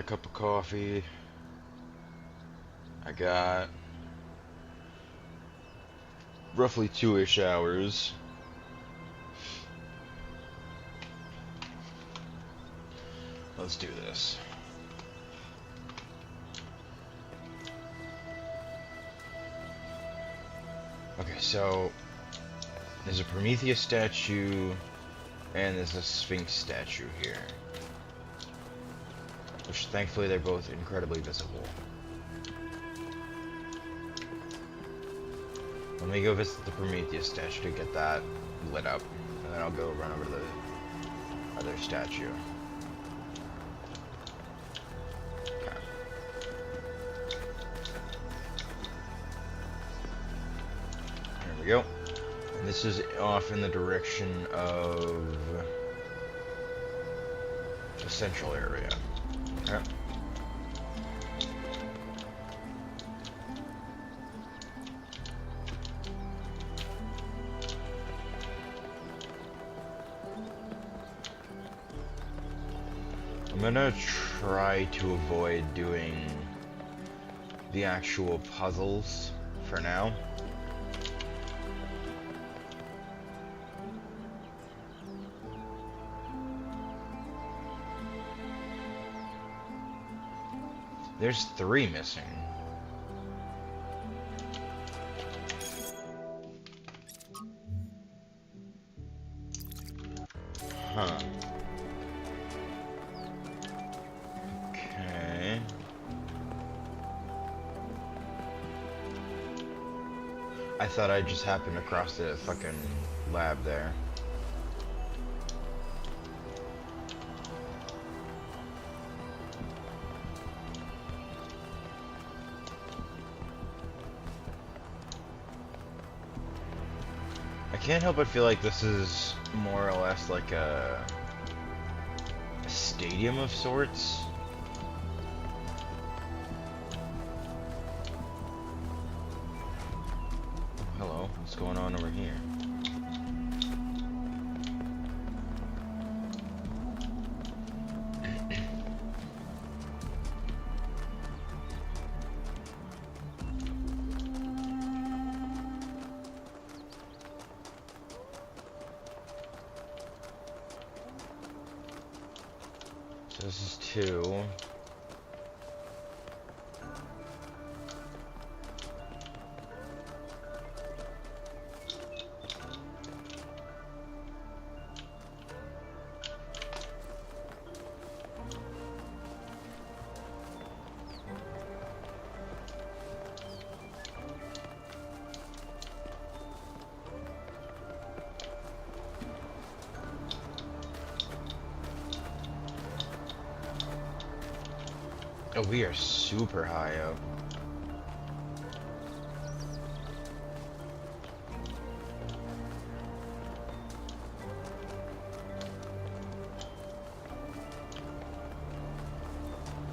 cup of coffee. I got roughly 2-ish hours. Let's do this. Okay, so there's a Prometheus statue and there's a Sphinx statue here. Which thankfully they're both incredibly visible. Let me go visit the Prometheus statue to get that lit up, and then I'll go run over to the other statue. Okay. There we go. And this is off in the direction of the central area. Okay. I'm gonna try to avoid doing the actual puzzles for now. There's 3 missing. Huh. Okay. I thought I just happened across the fucking lab there. I can't help but feel like this is more or less like a stadium of sorts. Hello, what's going on over here? So this is 2. Oh, we are super high up.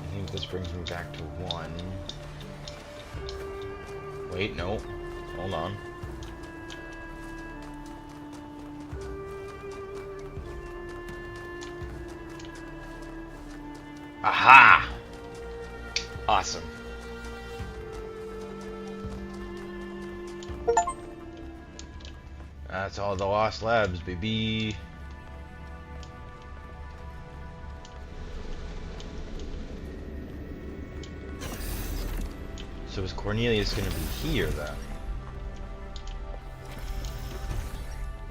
I think this brings me back to 1. Wait, no. Hold on. Aha! Awesome. That's all the lost labs, baby. So is Cornelius gonna be here then?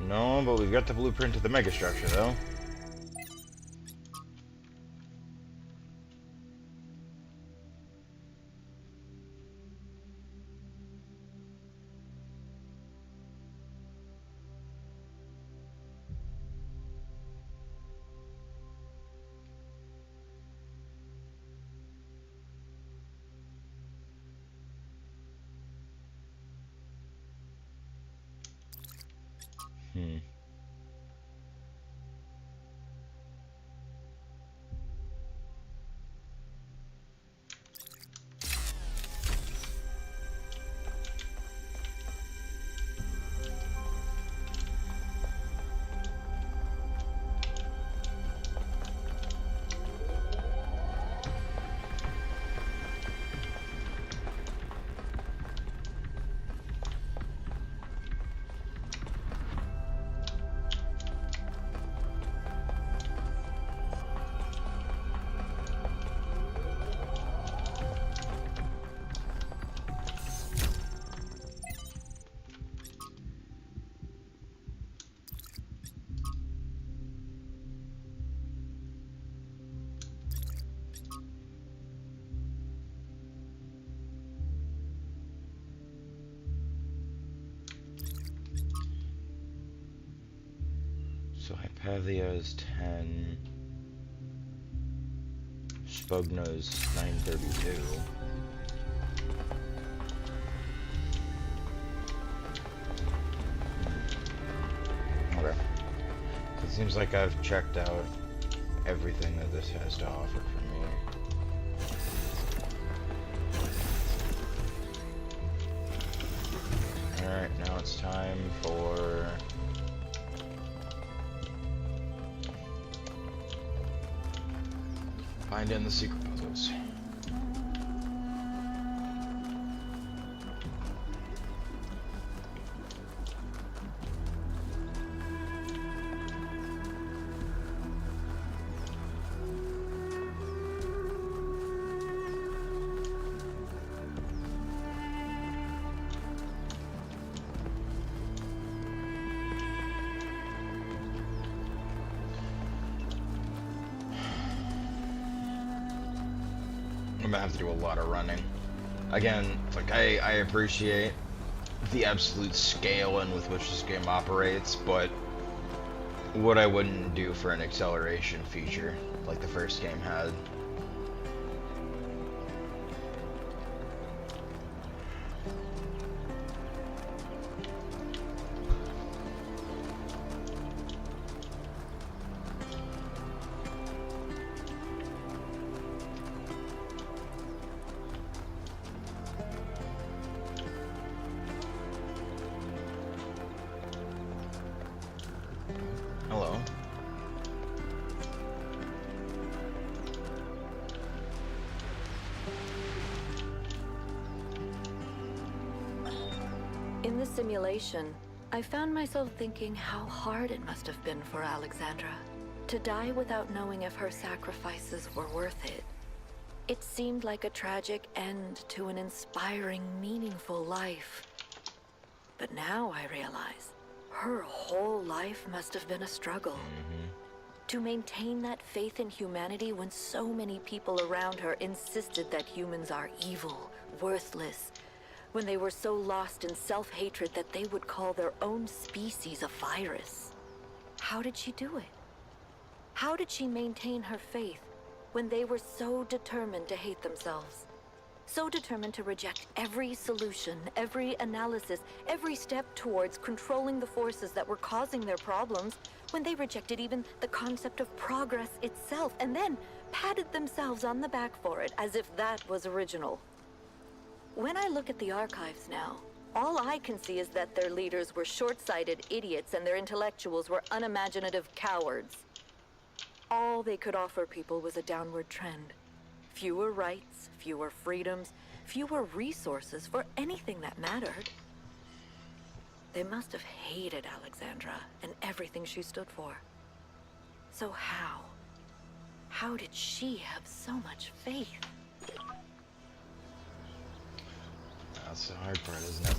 No, but we've got the blueprint of the megastructure though. Hmm. Pavia's 10. Spugna's 932. Okay. So it seems like I've checked out everything that this has to offer for me. Alright, now it's time for finding the secret puzzles. I'm gonna have to do a lot of running. Again, like I appreciate the absolute scale and with which this game operates, but what I wouldn't do for an acceleration feature like the first game had. Hello. In the simulation, I found myself thinking how hard it must have been for Alexandra to die without knowing if her sacrifices were worth it. It seemed like a tragic end to an inspiring, meaningful life. But now I realize her whole life must have been a struggle. To maintain that faith in humanity when so many people around her insisted that humans are evil, worthless, when they were so lost in self-hatred that they would call their own species a virus. How did she do it? How did she maintain her faith when they were so determined to hate themselves? So determined to reject every solution, every analysis, every step towards controlling the forces that were causing their problems, when they rejected even the concept of progress itself, and then patted themselves on the back for it as if that was original. When I look at the archives now, all I can see is that their leaders were short-sighted idiots and their intellectuals were unimaginative cowards. All they could offer people was a downward trend. Fewer rights, fewer freedoms, fewer resources for anything that mattered. They must have hated Alexandra and everything she stood for. So how did she have so much faith? That's the hard part, isn't it?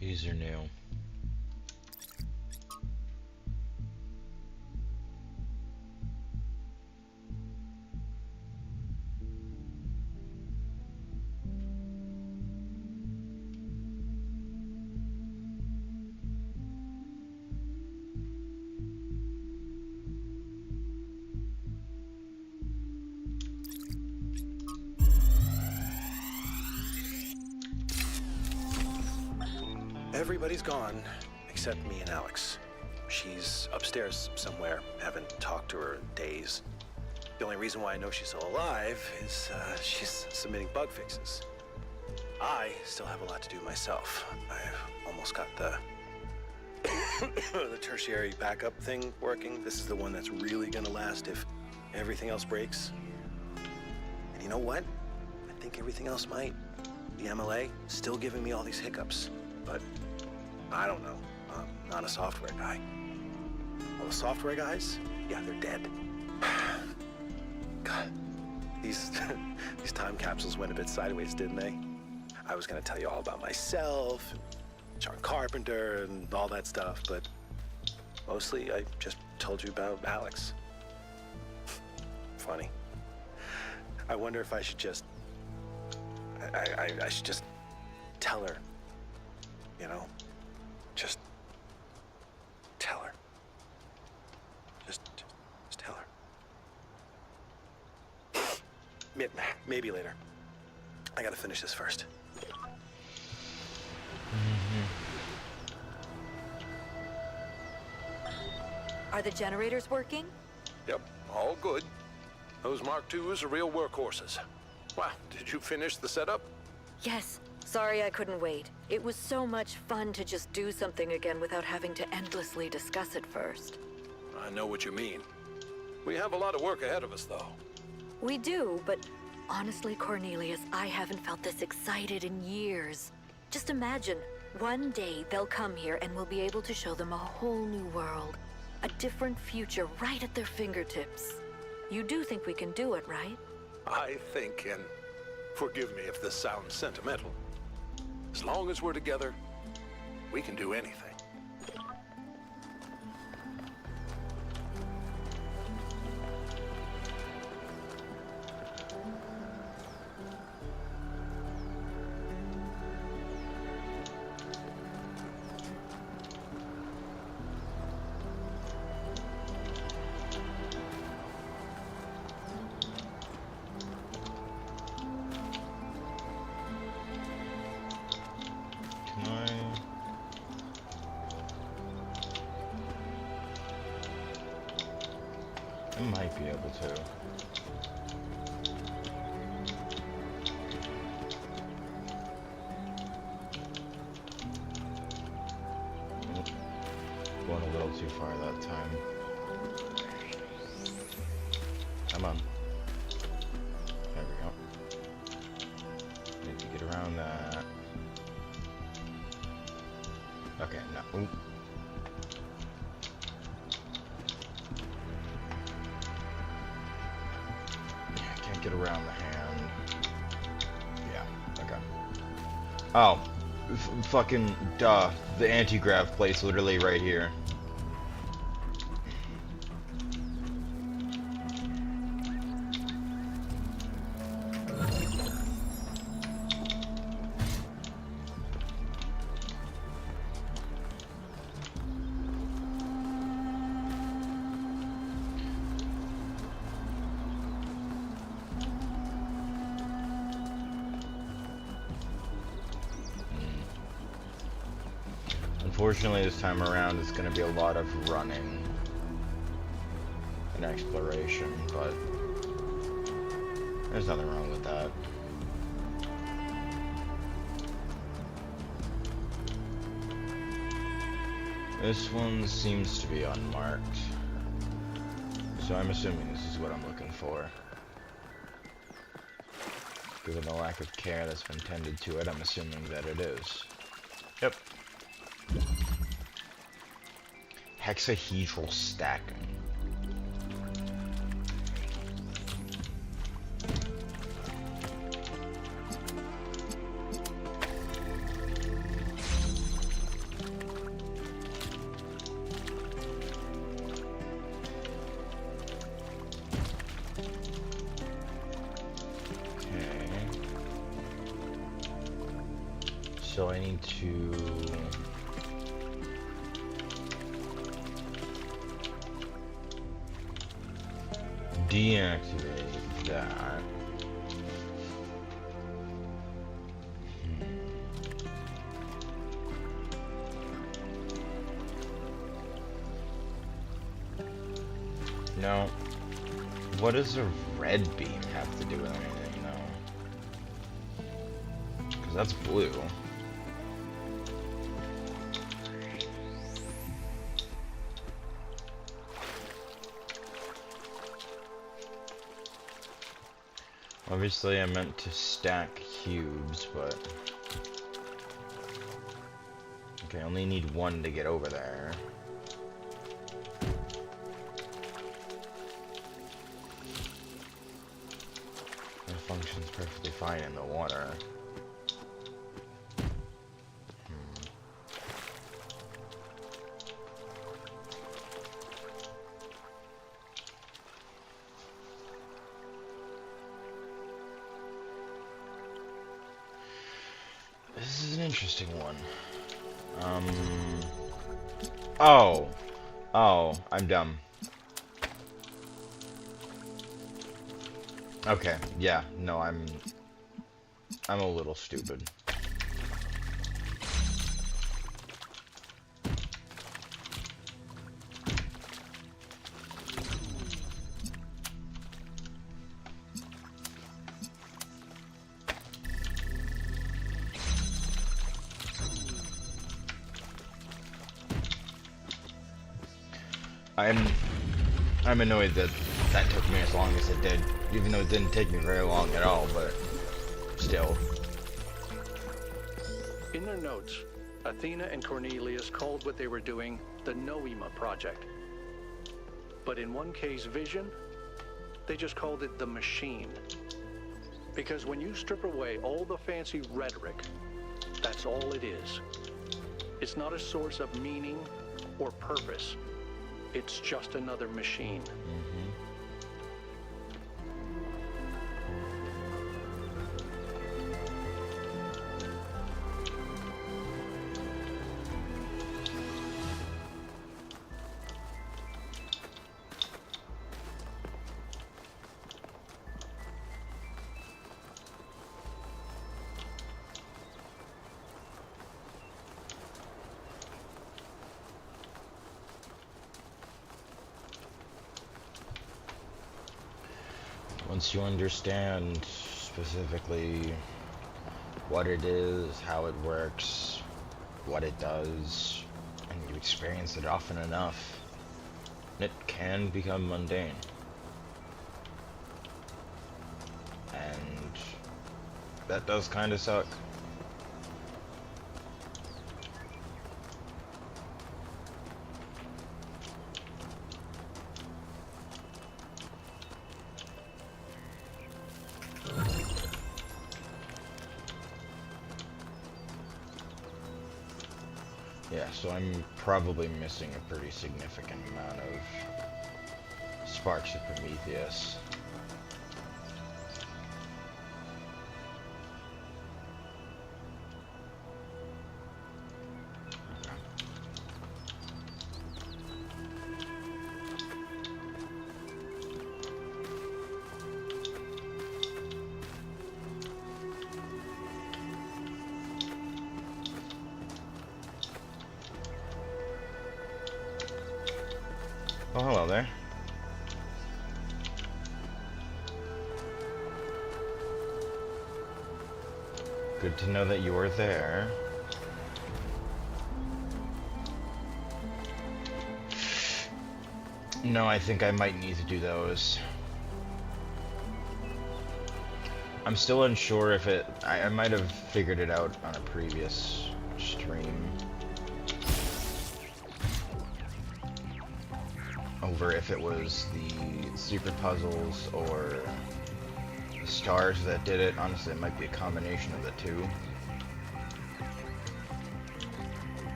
These are new. Everybody's gone, except me and Alex. She's upstairs somewhere. Haven't talked to her in days. The only reason why I know she's still alive is she's submitting bug fixes. I still have a lot to do myself. I've almost got the the tertiary backup thing working. This is the one that's really gonna last if everything else breaks. And you know what? I think everything else might. The MLA still giving me all these hiccups, but I don't know. I'm not a software guy. All the software guys, yeah, they're dead. God, these these time capsules went a bit sideways, didn't they? I was gonna tell you all about myself, and John Carpenter, and all that stuff, but mostly I just told you about Alex. Funny. I wonder if I should just... I should just tell her. You know? Just tell her. Just tell her. Maybe later. I gotta finish this first. Are the generators working? Yep, all good. Those Mark IIs are real workhorses. Wow, did you finish the setup? Yes. Sorry I couldn't wait. It was so much fun to just do something again without having to endlessly discuss it first. I know what you mean. We have a lot of work ahead of us, though. We do, but honestly, Cornelius, I haven't felt this excited in years. Just imagine, one day they'll come here and we'll be able to show them a whole new world. A different future right at their fingertips. You do think we can do it, right? I think, and forgive me if this sounds sentimental, as long as we're together, we can do anything. I might be able to. Going a little too far that time. Come on. There we go. Need to get around that. Okay, no. Ooh. Get around the hand. Yeah, okay. Oh, fucking duh. The anti-grav plate's literally right here. Unfortunately, this time around, it's going to be a lot of running and exploration, but there's nothing wrong with that. This one seems to be unmarked, so I'm assuming this is what I'm looking for. Given the lack of care that's been tended to it, I'm assuming that it is. Yep. Hexahedral stacking. Okay. So I need to deactivate that. No. What does a red beam have to do with anything, though? Because that's blue. Obviously, I meant to stack cubes, but... Okay, only need one to get over there. It functions perfectly fine in the water. This is an interesting one. Oh, I'm dumb. Okay, yeah, no, I'm a little stupid. I'm annoyed that that took me as long as it did, even though it didn't take me very long at all, but still. In their notes, Athena and Cornelius called what they were doing the Noema Project. But in 1K's vision, they just called it the Machine. Because when you strip away all the fancy rhetoric, that's all it is. It's not a source of meaning or purpose. It's just another machine. Once you understand specifically what it is, how it works, what it does, and you experience it often enough, it can become mundane. And that does kind of suck. Yeah, so I'm probably missing a pretty significant amount of sparks of Prometheus. Oh, hello there. Good to know that you are there. No, I think I might need to do those. I'm still unsure if it... I might have figured it out on a previous stream. Over if it was the secret puzzles or the stars that did it. Honestly, it might be a combination of the two.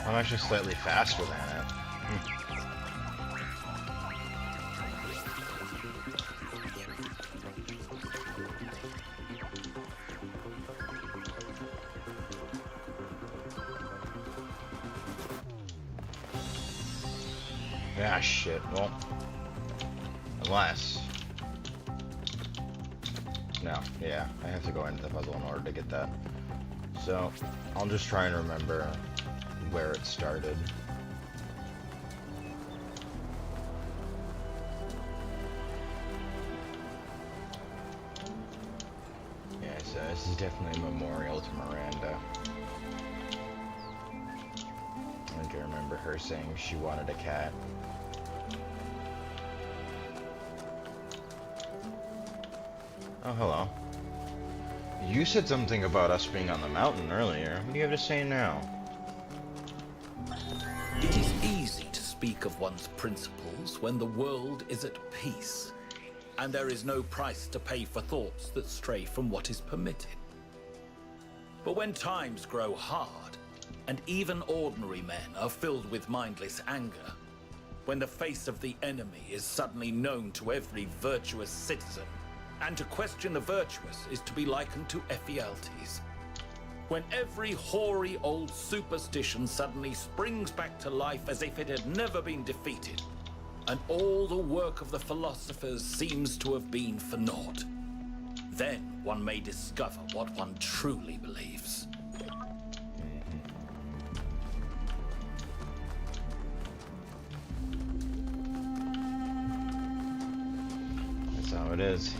I'm actually slightly faster than it. Ah, shit. Well, unless... No, yeah, I have to go into the puzzle in order to get that. So, I'll just try and remember where it started. Yeah, so this is definitely a memorial to Miranda. I think I remember her saying she wanted a cat. Oh, hello. You said something about us being on the mountain earlier. What do you have to say now? It is easy to speak of one's principles when the world is at peace, and there is no price to pay for thoughts that stray from what is permitted. But when times grow hard, and even ordinary men are filled with mindless anger, when the face of the enemy is suddenly known to every virtuous citizen, and to question the virtuous is to be likened to Ephialtes, when every hoary old superstition suddenly springs back to life as if it had never been defeated, and all the work of the philosophers seems to have been for naught, then one may discover what one truly believes. That's how it is.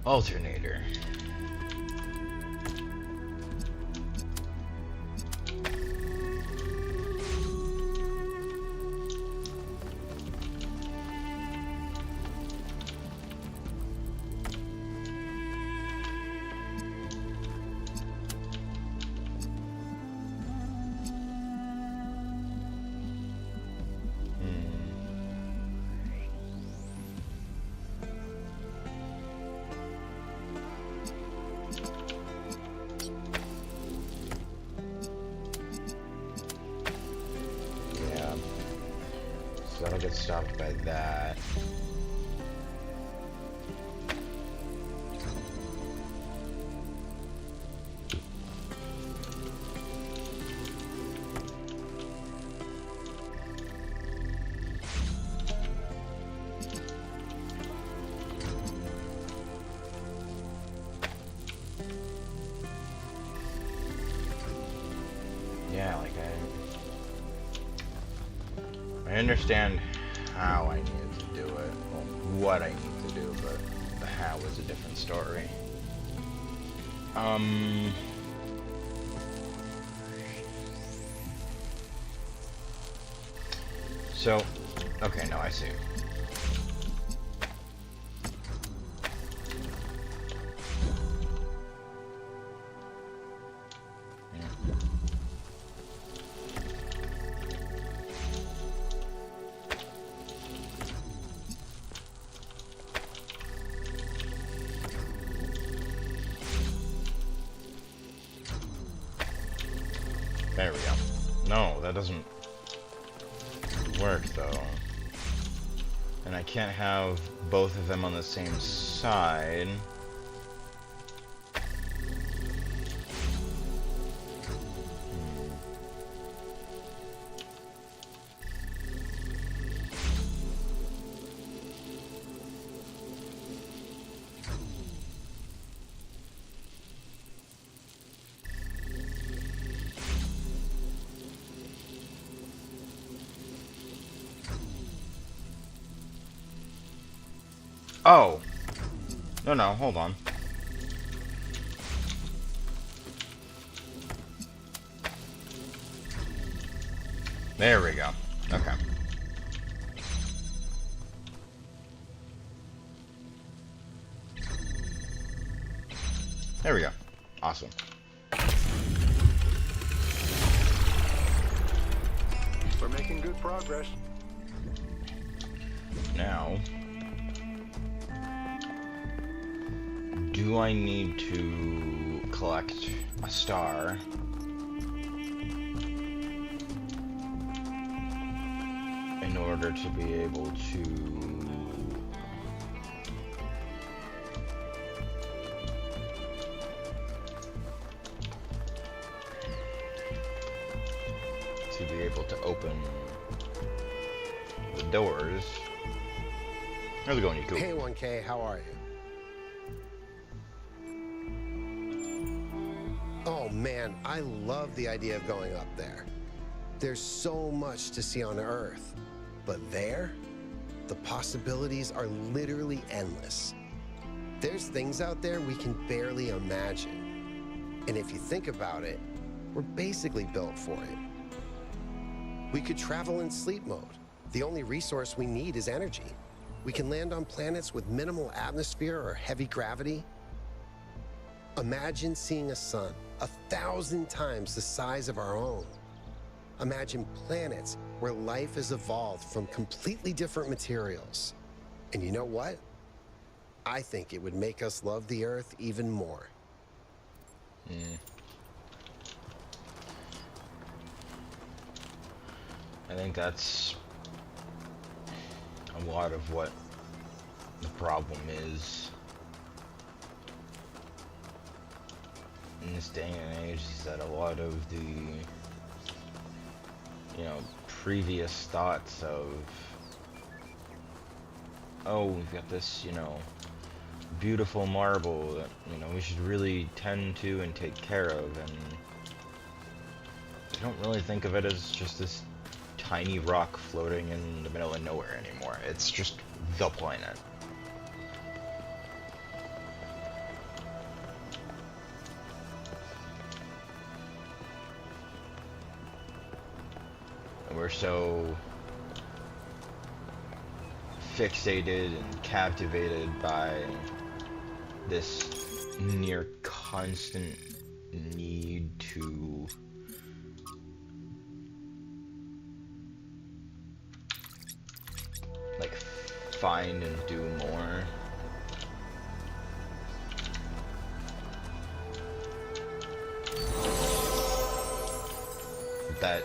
Alternator. That'll get stopped by that. Yeah, like I understand how I needed to do it, well, what I need to do, but the how is a different story. So, okay, no, I see. There we go. No, that doesn't work though. And I can't have both of them on the same side. Oh! No, hold on. There we go. Okay. There we go. Awesome. We're making good progress. Now, do I need to collect a star in order to be able to open the doors? How's it going, you cool? Hey, 1K, how are you? Oh man, I love the idea of going up there. There's so much to see on Earth. But there, the possibilities are literally endless. There's things out there we can barely imagine. And if you think about it, we're basically built for it. We could travel in sleep mode. The only resource we need is energy. We can land on planets with minimal atmosphere or heavy gravity. Imagine seeing a sun 1,000 times the size of our own. Imagine planets where life has evolved from completely different materials. And you know what? I think it would make us love the Earth even more. I think that's a lot of what the problem is in this day and age, is that a lot of the, previous thoughts of, oh, we've got this, beautiful marble that, we should really tend to and take care of, and I don't really think of it as just this tiny rock floating in the middle of nowhere anymore. It's just the planet. And we're so fixated and captivated by this near constant need to find and do more. That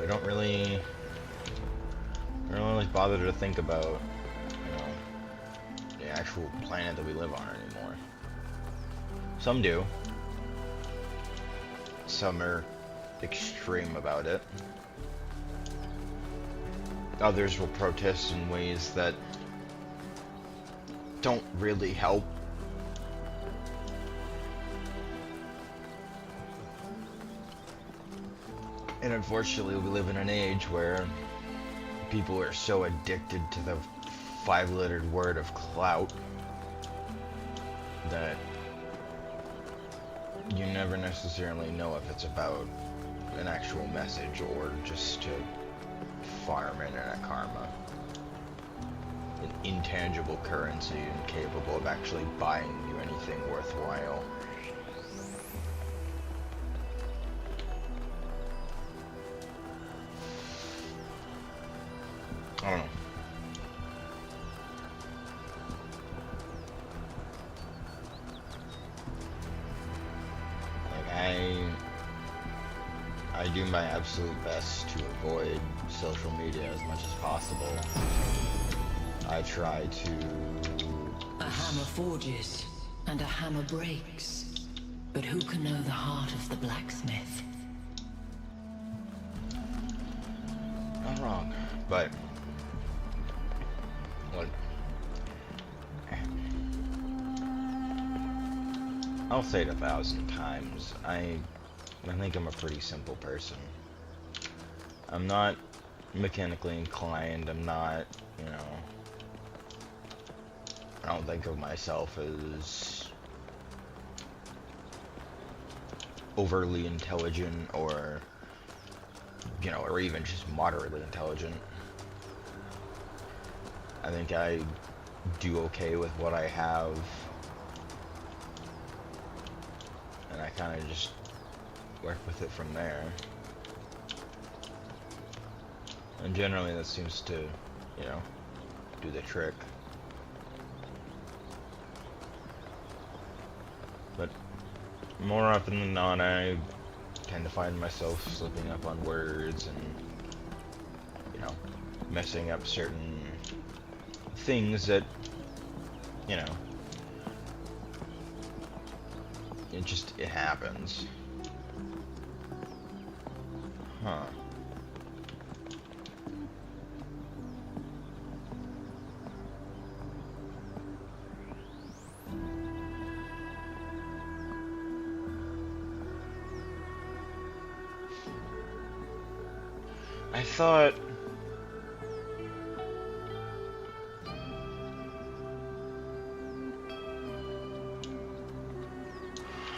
we don't really bother to think about, the actual planet that we live on anymore. Some do. Some are extreme about it. Others will protest in ways that don't really help. And unfortunately, we live in an age where people are so addicted to the five-lettered word of clout that you never necessarily know if it's about an actual message or just to farm internet karma. An intangible currency incapable of actually buying you anything worthwhile. I don't know. I do my absolute best to avoid social media as much as possible. I try to... A hammer forges, and a hammer breaks. But who can know the heart of the blacksmith? Not wrong, but... What? I'll say it 1,000 times. I think I'm a pretty simple person. I'm not mechanically inclined. I'm not, I don't think of myself as overly intelligent or, or even just moderately intelligent. I think I do okay with what I have. And I kind of just work with it from there. And generally that seems to, do the trick. But more often than not, I tend to find myself slipping up on words and, messing up certain things that, it happens. Huh. I thought...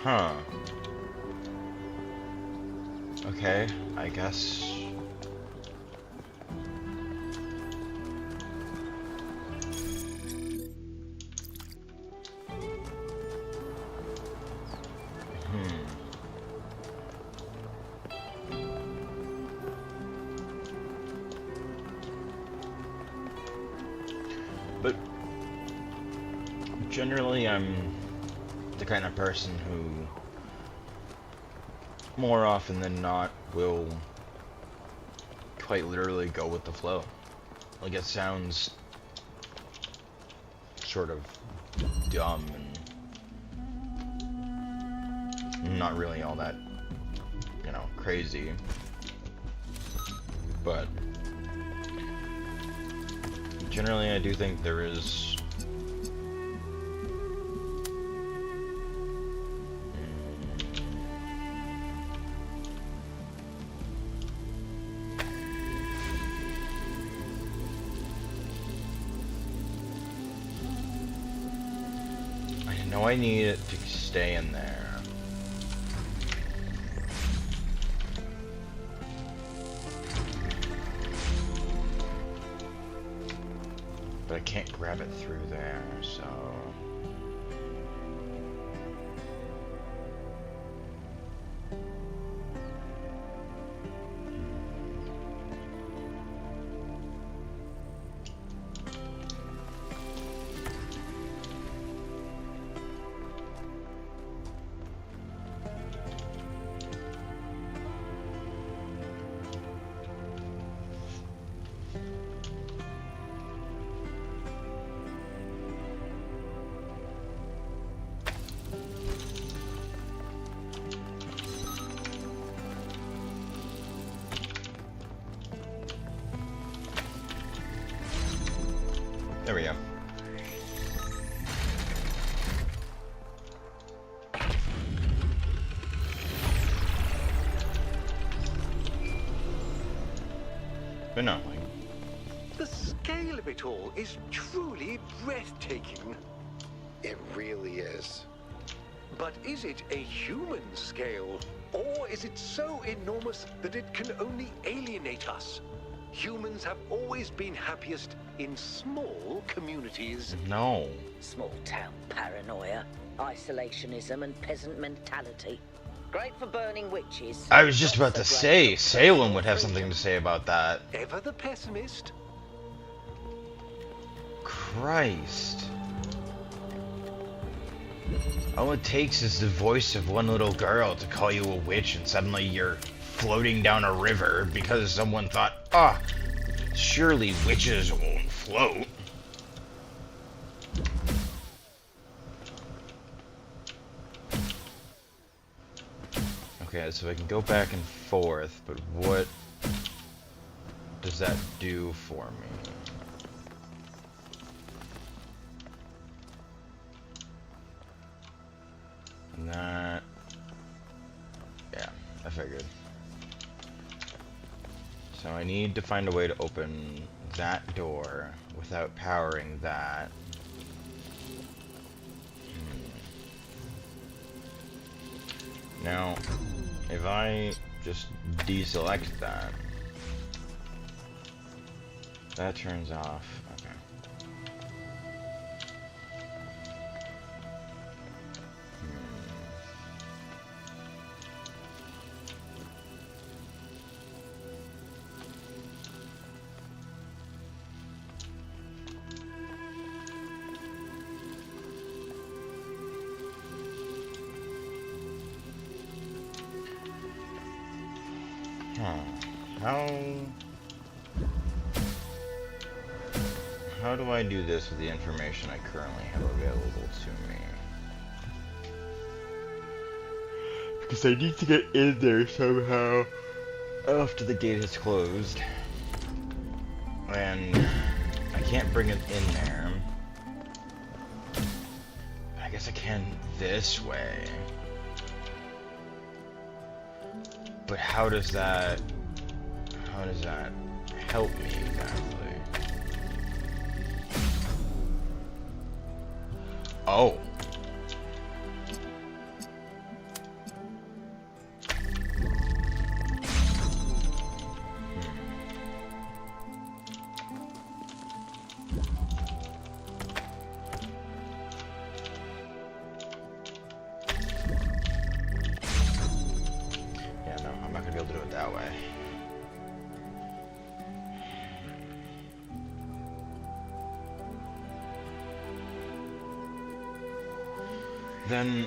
Huh. Okay, I guess... But generally I'm the kind of person who more often than not will quite literally go with the flow. Like, it sounds sort of dumb and not really all that, you know, crazy, but generally I do think there is I know I need it to stay in there. But I can't grab it through there, so... There we go. But no, like... The scale of it all is truly breathtaking. It really is. But is it a human scale? Or is it so enormous that it can only alienate us? Humans have always been happiest in small communities. No. Small town paranoia, isolationism, and peasant mentality. Great for burning witches. I was just about Not to so say, great for Salem would have freedom. something to say about that. Ever the pessimist? Christ. All it takes is the voice of one little girl to call you a witch, and suddenly you're floating down a river because someone thought, ah, surely witches won't float. Okay, so I can go back and forth, but what does that do for me? That... yeah, I figured. So I need to find a way to open that door without powering that. Now, if I just deselect that, that turns off. Okay. How do I do this with the information I currently have available to me? Because I need to get in there somehow after the gate is closed. And I can't bring it in there. I guess I can this way. But how does that... how does that help me exactly? Oh. Yeah, no, I'm not gonna be able to do it that way. Then...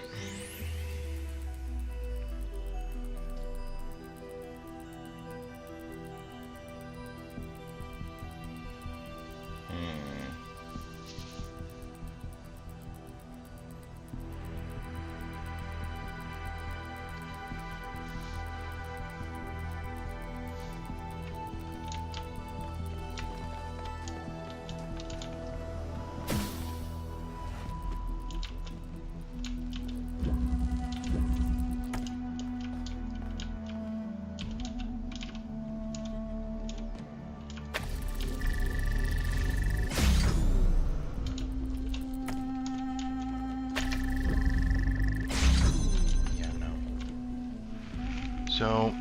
So,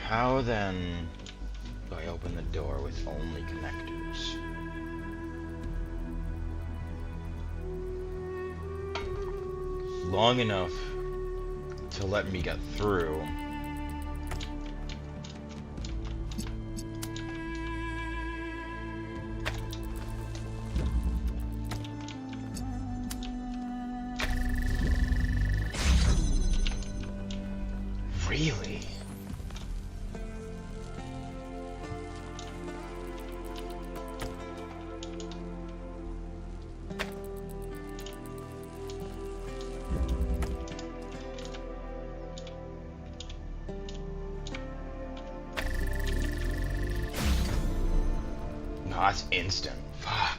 how then do I open the door with only connectors? Long enough to let me get through. Really? No, that's instant. Fuck.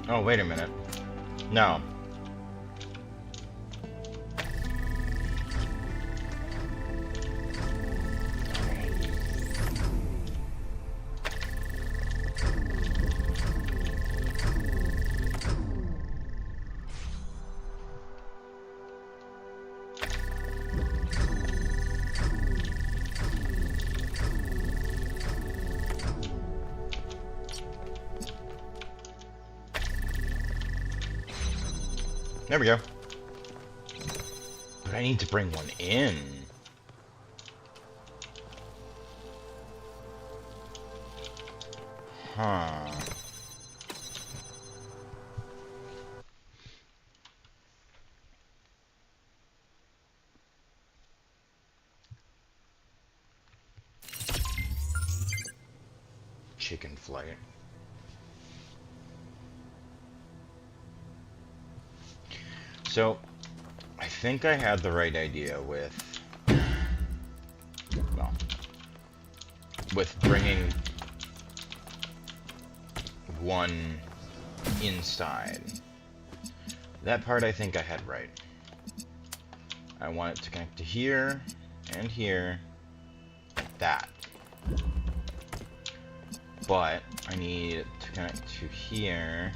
Oh, wait a minute. No. There we go. But I need to bring one in. Huh. Chicken flight. So, I think I had the right idea with, well, with bringing one inside. That part I think I had right. I want it to connect to here, and here, like that. But I need it to connect to here.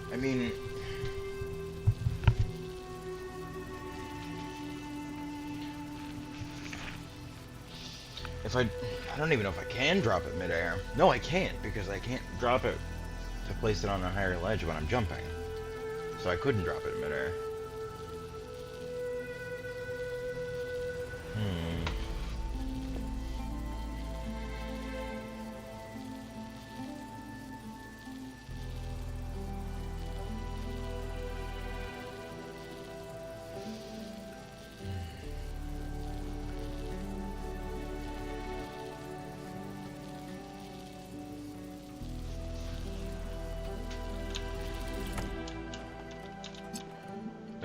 I mean, if I don't even know if I can drop it midair. No, I can't, because I can't drop it to place it on a higher ledge when I'm jumping. So I couldn't drop it midair.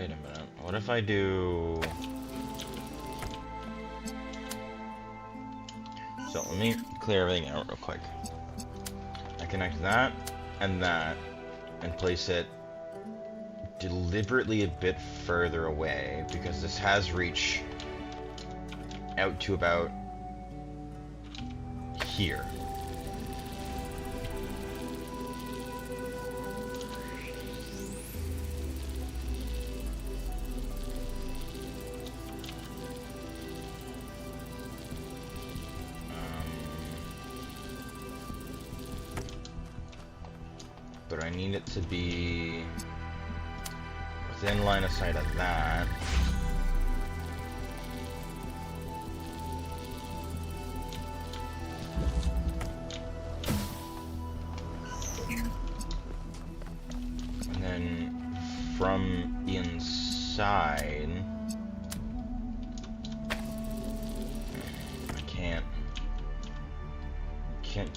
Wait a minute. What if I do... So let me clear everything out real quick. I connect that and place it deliberately a bit further away, because this has reach out to about here. But I need it to be within line of sight of that. And then from the inside, I can't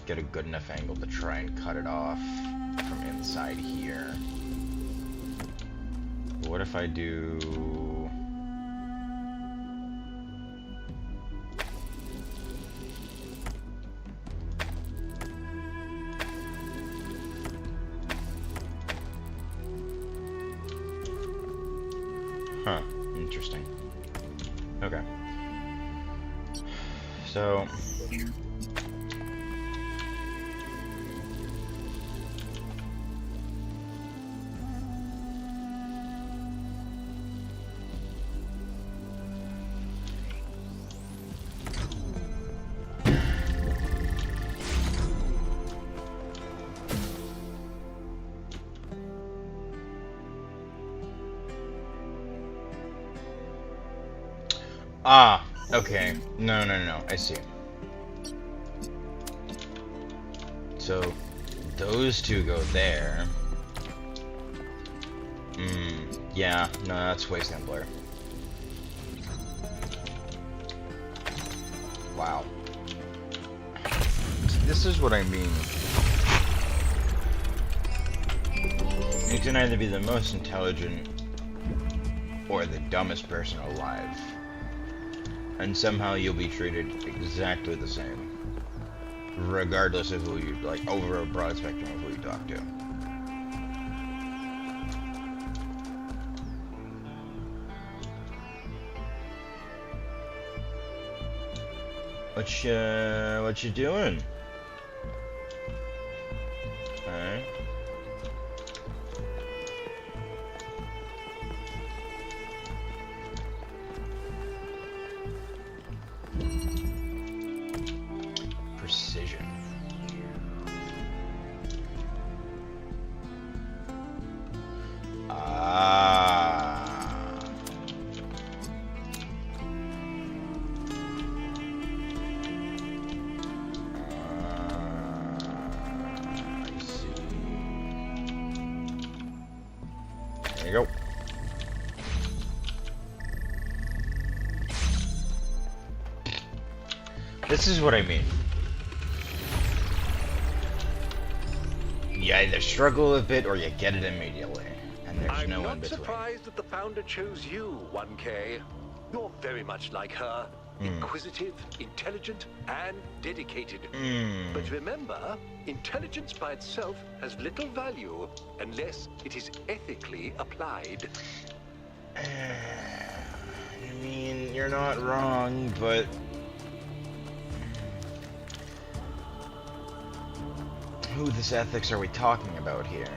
get a good enough angle to try and cut it off from inside here. But what if I do... Huh, interesting. Okay. So... Ah, okay. No, I see. So, those two go there. Yeah, no, that's way simpler. Wow. This is what I mean. You can either be the most intelligent or the dumbest person alive, and somehow you'll be treated exactly the same, regardless of who you like, over a broad spectrum of who you talk to. What you doing? Alright. Precision. I see. There you go. This is what I mean. You either struggle a bit or you get it immediately, and there's I'm no in not between. surprised that the founder chose you, 1K. You're very much like her. Inquisitive, intelligent, and dedicated. But remember, intelligence by itself has little value unless it is ethically applied. I mean, you're not wrong, but... Whose ethics are we talking about here?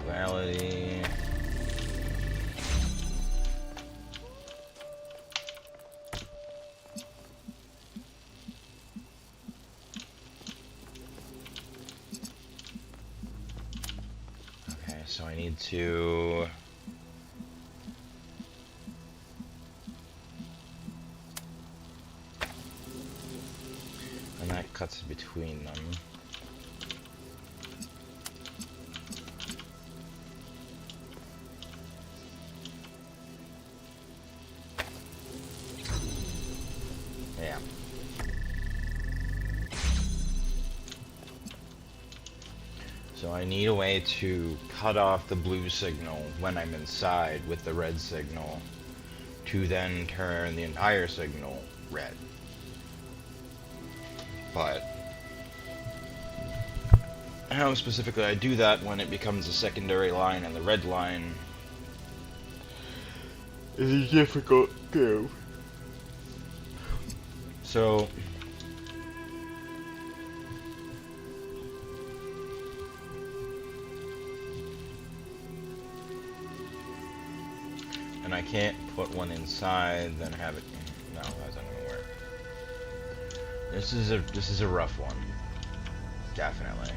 Duality. Okay, so I need to... And that cuts between them. Yeah. So I need a way to cut off the blue signal when I'm inside with the red signal to then turn the entire signal red. But how specifically I do that when it becomes a secondary line and the red line is difficult too. So and I can't put one inside, then have it. No, that's not gonna work. This is a rough one, definitely.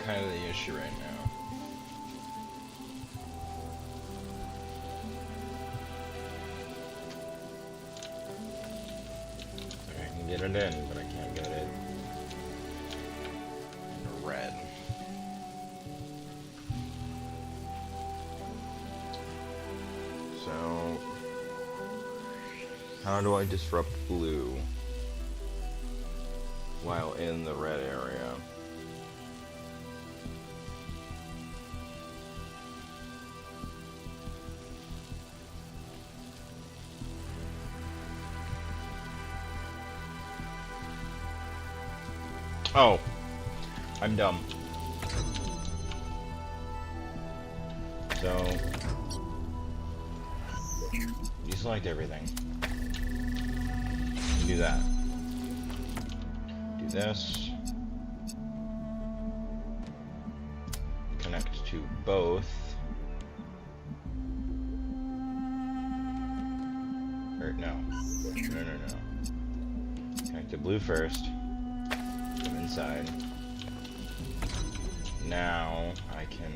Kind of the issue right now. I can get it in, but I can't get it red. So, how do I disrupt blue while in the red area? Oh, I'm dumb. So, deselect everything. Do that. Do this. Connect to both. Or no. No. Connect to blue first. Inside. Now I can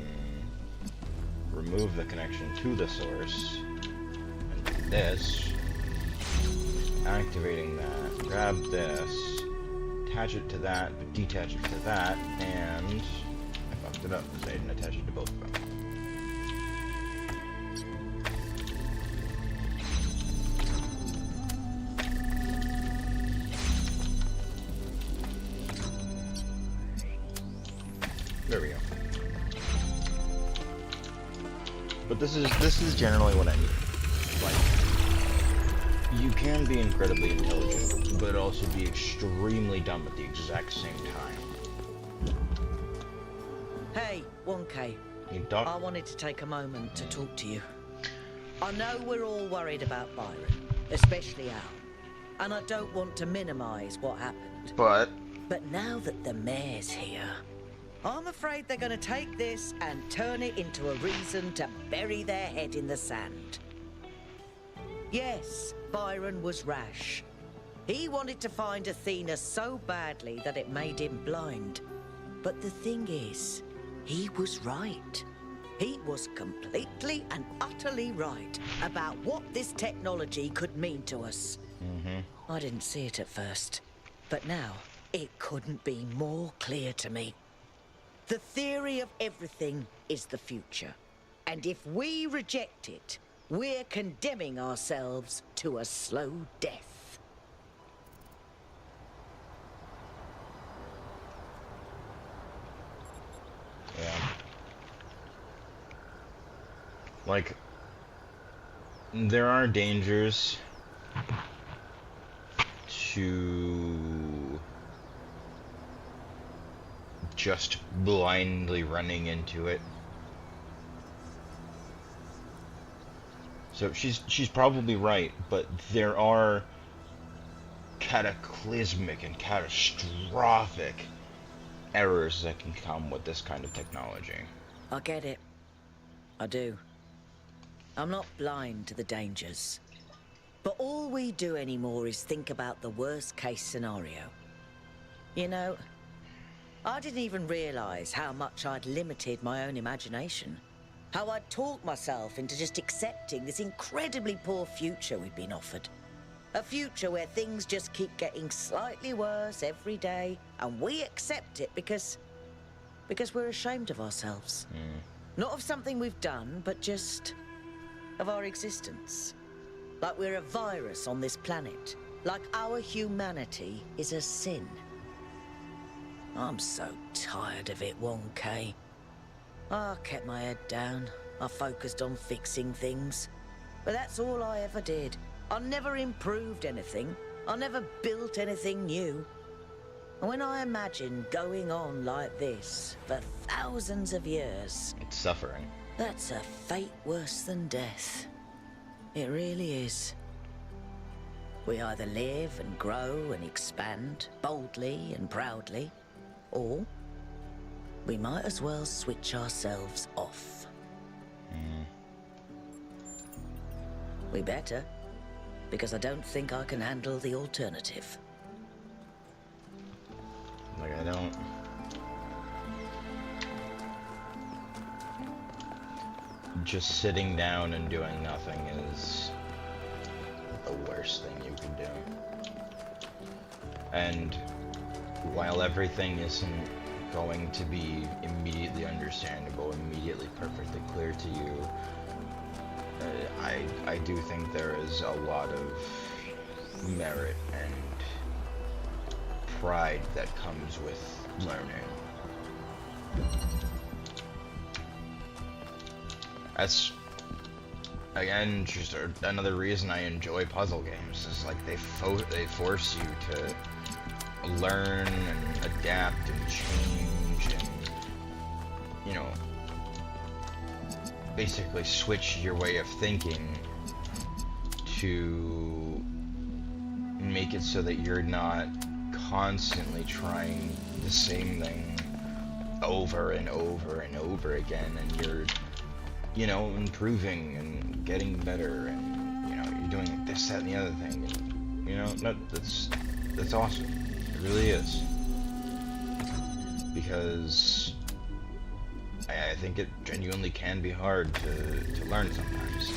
remove the connection to the source and do this, activating that, grab this, attach it to that, but detach it to that, and I fucked it up because I didn't attach it to both of them. There we go. But this is generally what I need. Like, you can be incredibly intelligent, but also be extremely dumb at the exact same time. Hey, 1K. You don't. I wanted to take a moment to talk to you. I know we're all worried about Byron, especially Al, and I don't want to minimize what happened. But now that the mayor's here, I'm afraid they're gonna take this and turn it into a reason to bury their head in the sand. Yes, Byron was rash. He wanted to find Athena so badly that it made him blind. But the thing is, he was right. He was completely and utterly right about what this technology could mean to us. I didn't see it at first, but now it couldn't be more clear to me. The theory of everything is the future. And if we reject it, we're condemning ourselves to a slow death. yeah. Like, there are dangers to just blindly running into it. So she's probably right, but there are cataclysmic and catastrophic errors that can come with this kind of technology. I get it. I do. I'm not blind to the dangers. But all we do anymore is think about the worst case scenario. You know, I didn't even realize how much I'd limited my own imagination. How I'd talked myself into just accepting this incredibly poor future we'd been offered. A future where things just keep getting slightly worse every day, and we accept it because we're ashamed of ourselves. Not of something we've done, but just of our existence. Like we're a virus on this planet. Like our humanity is a sin. I'm so tired of it, 1K. I kept my head down. I focused on fixing things. But that's all I ever did. I never improved anything. I never built anything new. And when I imagine going on like this for thousands of years... It's suffering. That's a fate worse than death. It really is. We either live and grow and expand, boldly and proudly, or we might as well switch ourselves off. We better, because I don't think I can handle the alternative. Like, I don't... Just sitting down and doing nothing is the worst thing you can do. And while everything isn't going to be immediately understandable, immediately perfectly clear to you, I do think there is a lot of merit and pride that comes with learning. That's, again, just another reason I enjoy puzzle games, is like they force you to learn and adapt and change and, you know, basically switch your way of thinking to make it so that you're not constantly trying the same thing over and over and over again, and you're, you know, improving and getting better, and, you know, you're doing this, that, and the other thing, and, you know, that's awesome. It really is. Because I think it genuinely can be hard to learn sometimes.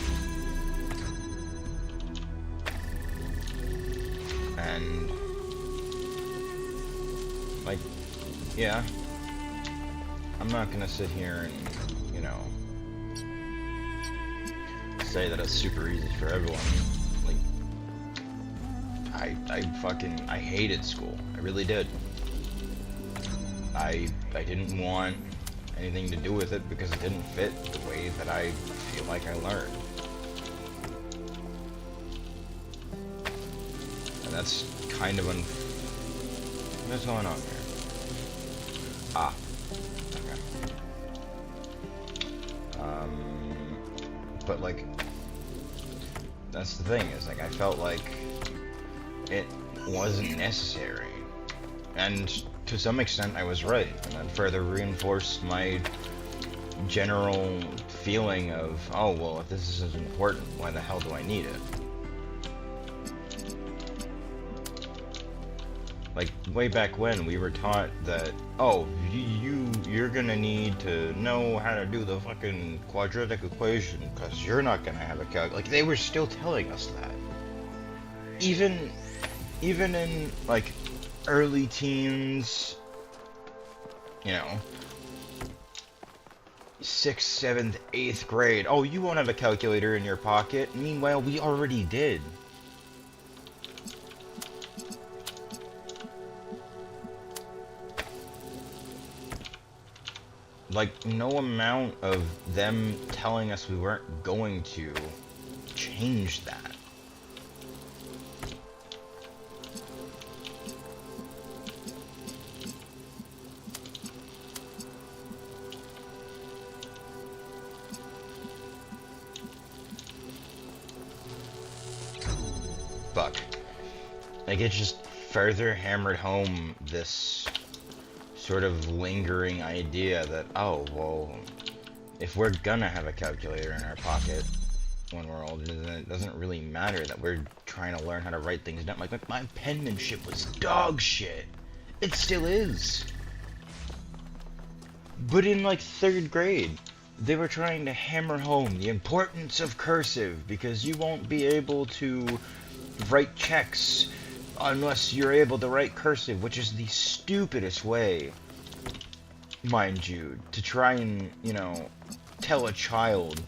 And, like, yeah, I'm not gonna sit here and, you know, say that it's super easy for everyone. Like, I hated school. I really did. I didn't want anything to do with it because it didn't fit the way that I feel like I learned. And that's kind of what's going on here? Ah. Okay. But like, that's the thing, is like I felt like it wasn't necessary. And to some extent I was right, and that further reinforced my general feeling of, oh well, if this isn't important, why the hell do I need it? Like, way back when, we were taught that, oh, you're gonna need to know how to do the fucking quadratic equation, because you're not gonna have a calc. Like, they were still telling us that. Even in, like, early teens, you know, 6th, 7th, 8th grade. Oh, you won't have a calculator in your pocket. Meanwhile, we already did. Like, no amount of them telling us we weren't going to change that. Fuck. Like, it just further hammered home this sort of lingering idea that, oh, well, if we're gonna have a calculator in our pocket, when we're older, then it doesn't really matter that we're trying to learn how to write things down. Like, my penmanship was dog shit. It still is. But in, like, 3rd grade, they were trying to hammer home the importance of cursive, because you won't be able to write checks unless you're able to write cursive, which is the stupidest way, mind you, to try and, you know, tell a child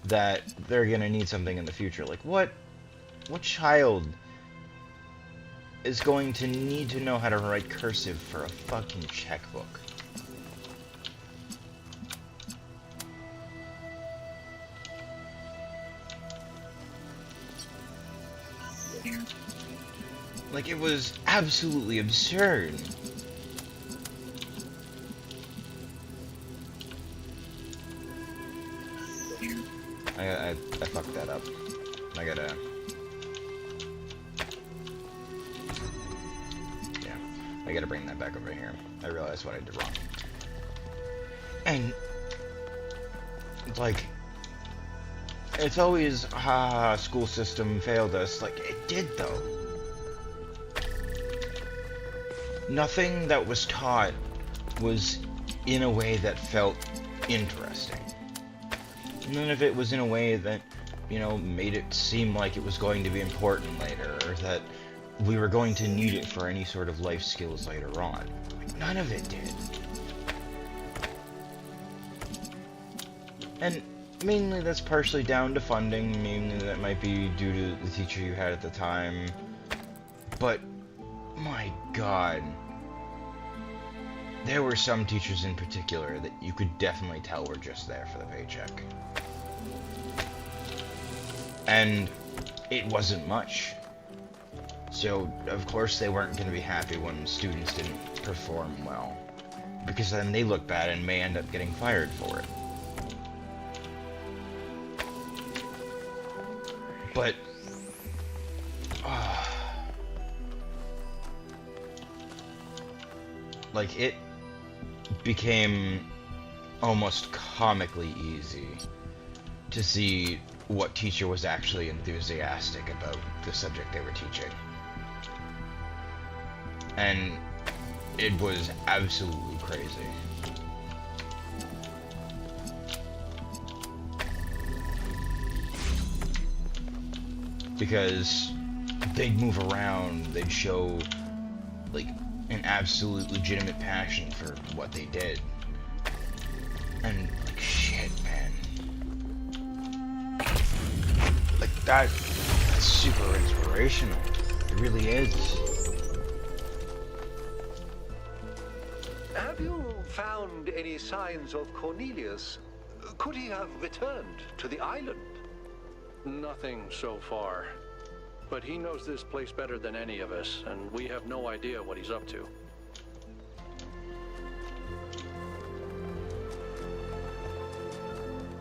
that they're gonna need something in the future. Like, what child is going to need to know how to write cursive for a fucking checkbook? Like, it was absolutely absurd. I fucked that up. I gotta... Yeah, I gotta bring that back over here. I realized what I did wrong. And... like... it's always, ha, school system failed us. Like, it did, though. Nothing that was taught was in a way that felt interesting. None of it was in a way that, you know, made it seem like it was going to be important later, or that we were going to need it for any sort of life skills later on. Like, none of it did. And mainly that's partially down to funding, mainly that might be due to the teacher you had at the time. But, my god. There were some teachers in particular that you could definitely tell were just there for the paycheck. And it wasn't much. So, of course they weren't going to be happy when students didn't perform well. Because then they look bad and may end up getting fired for it. But... like, it became almost comically easy to see what teacher was actually enthusiastic about the subject they were teaching. And it was absolutely crazy. Because they'd move around, they'd show, like, an absolute legitimate passion for what they did. And, like, shit, man. Like, that's super inspirational. It really is. Have you found any signs of Cornelius? Could he have returned to the island? Nothing so far. But he knows this place better than any of us, and we have no idea what he's up to.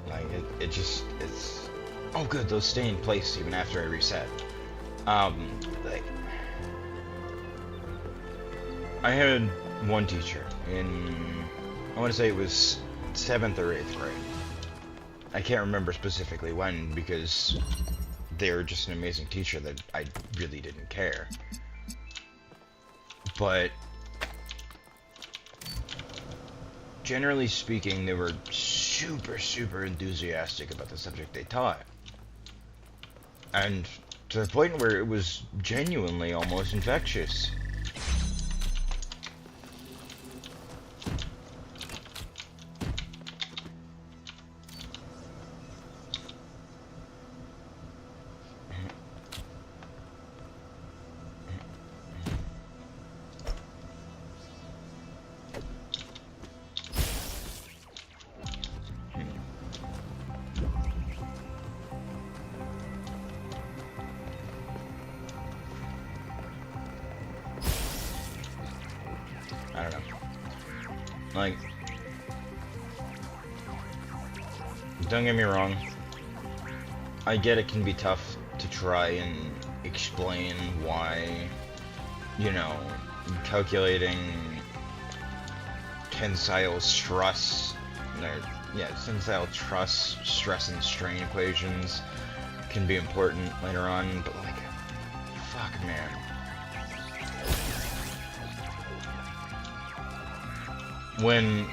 Like, it's... oh good, those stay in place even after I reset. Like... I had one teacher in... I want to say it was 7th or 8th grade. I can't remember specifically when, because they were just an amazing teacher that I really didn't care. But generally speaking, they were super enthusiastic about the subject they taught. And to the point where it was genuinely almost infectious. I don't know. Like, don't get me wrong. I get it can be tough to try and explain why, you know, calculating tensile stress, tensile stress and strain equations can be important later on, but like, fuck, man. When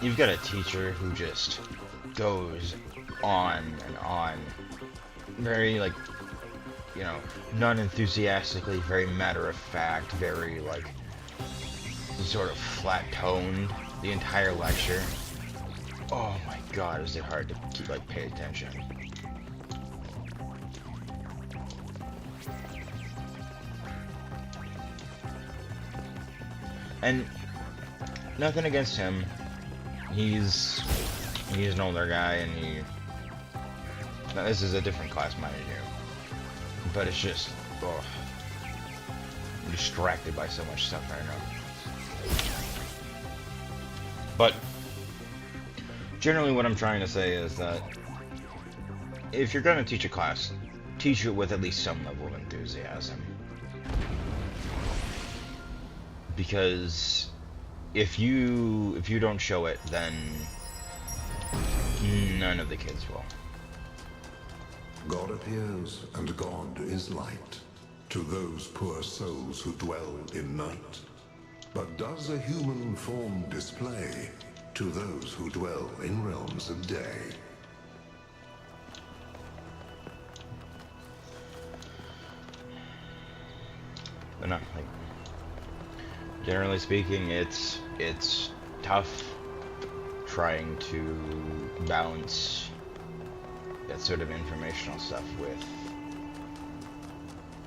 you've got a teacher who just goes on and on, very, like, you know, non-enthusiastically, very matter-of-fact, very, like, sort of flat-toned the entire lecture. Oh my god, is it hard to keep, like, pay attention. And nothing against him. He's an older guy, and now this is a different class, mind you. But it's just, oh, I'm distracted by so much stuff right now. But generally, what I'm trying to say is that if you're going to teach a class, teach it with at least some level of enthusiasm. Because if you don't show it, then none of the kids will. God appears, and God is light to those poor souls who dwell in night. But does a human form display to those who dwell in realms of day? But no, like, generally speaking, it's tough trying to balance that sort of informational stuff with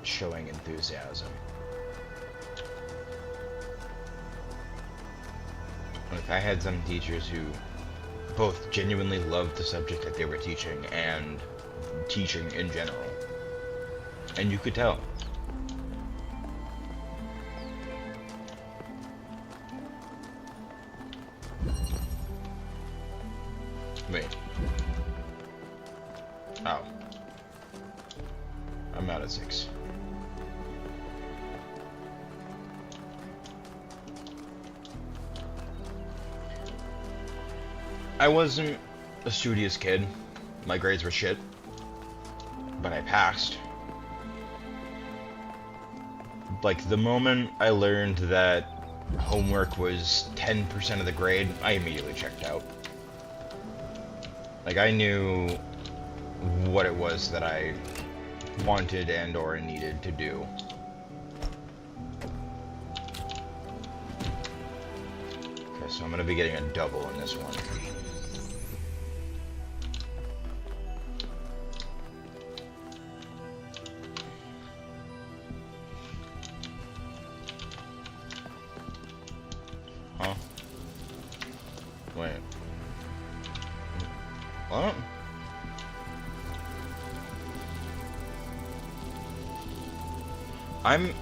showing enthusiasm. Like, I had some teachers who both genuinely loved the subject that they were teaching and teaching in general. And you could tell. Wait. Oh. I'm out at 6. I wasn't a studious kid. My grades were shit. But I passed. Like, the moment I learned that homework was 10% of the grade, I immediately checked out. Like, I knew what it was that I wanted and or needed to do. Okay, so I'm gonna be getting a double in this one. Huh? Wait. What? I'm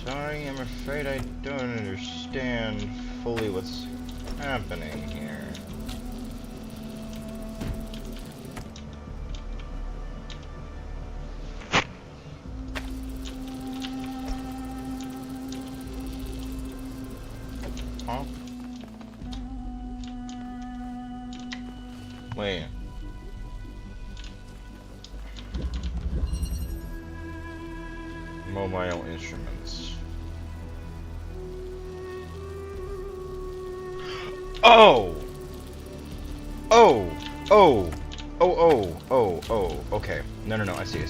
sorry, I'm afraid I don't understand fully what's happening here. Huh? Wait. Mobile instruments. Oh! Oh! Oh! Oh, okay. No, I see.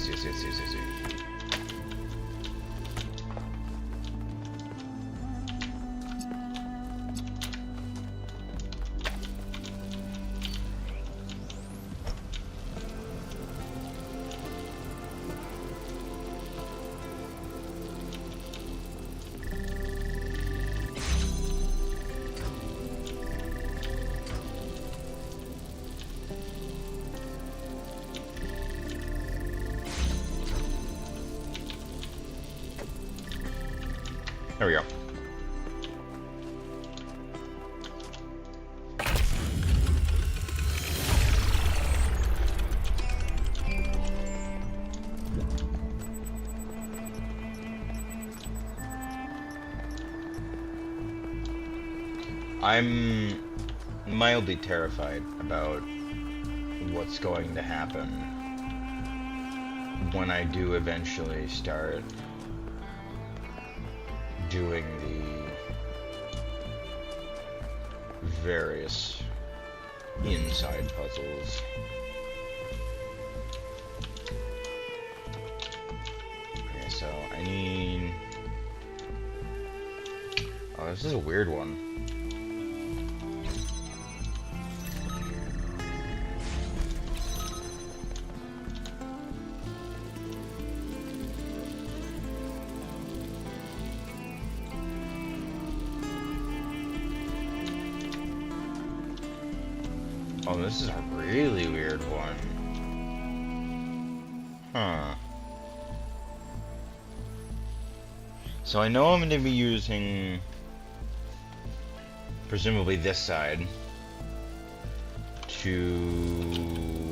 There we go. mildly terrified about what's going to happen when I do eventually start doing the various inside puzzles. Okay, so I need... Oh, this is a weird one. Oh, this is a really weird one. Huh. So I know I'm going to be using presumably this side to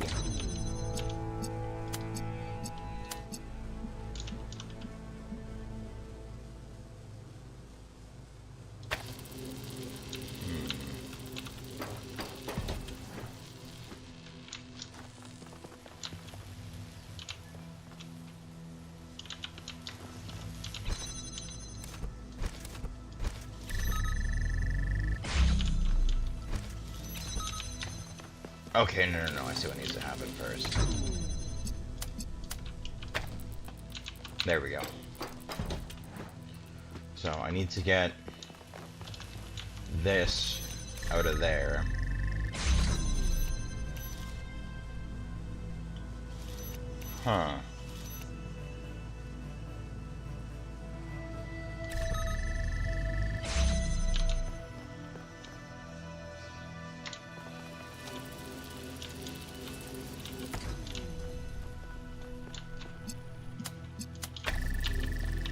Okay, no, I see what needs to happen first. There we go. So, I need to get this out of there. Huh.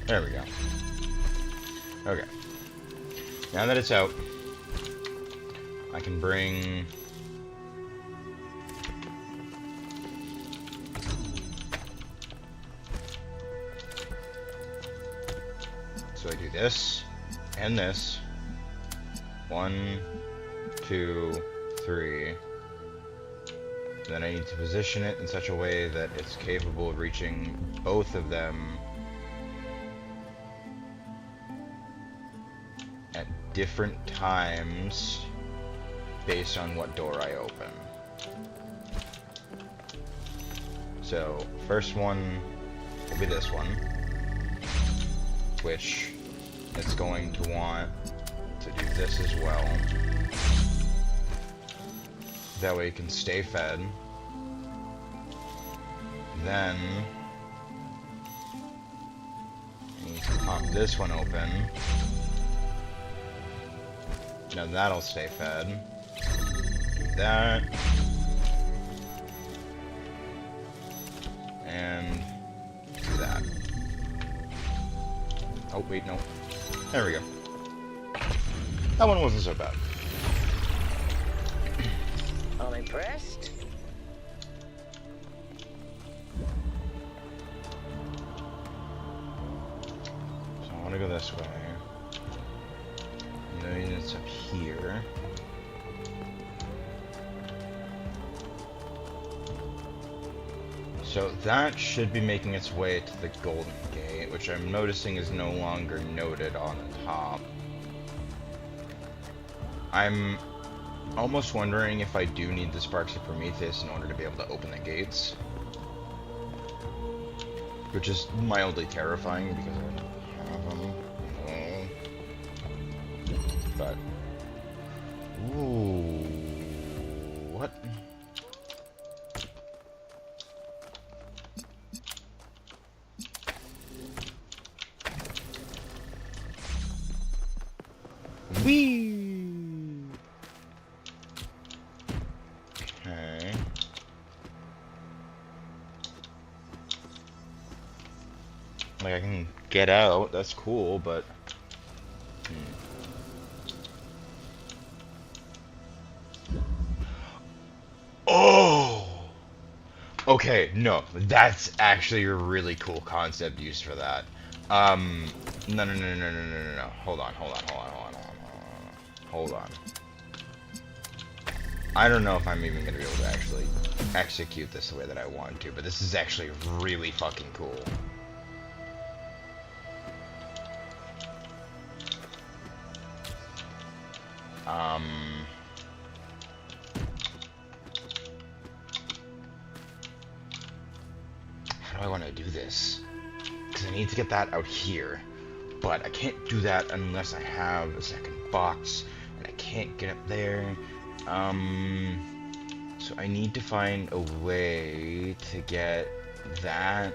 There we go. Okay. Now that it's out, I can bring... So I do this, and this. 1, 2, 3. Then I need to position it in such a way that it's capable of reaching both of them at different times based on what door I open. So, first one will be this one, which it's going to want to do this as well. That way it can stay fed. Then I need to pop this one open. Now that'll stay fed. Do that. And do that. Oh, wait, no. There we go. That one wasn't so bad. I'm impressed. So I want to go this way. And then it's up here. So that should be making its way to the Golden Gate, which I'm noticing is no longer noted on the top. I'm almost wondering if I do need the Sparks of Prometheus in order to be able to open the gates. Which is mildly terrifying because I don't have them. But... Ooh... What? Whee! Okay. Like, I can get out, that's cool, but... Oh! Okay, no, that's actually a really cool concept use for that. No. Hold on. I don't know if I'm even gonna be able to actually execute this the way that I want to, but this is actually really fucking cool. How do I want to do this? Because I need to get that out here, but I can't do that unless I have a second box, and I can't get up there. So I need to find a way to get that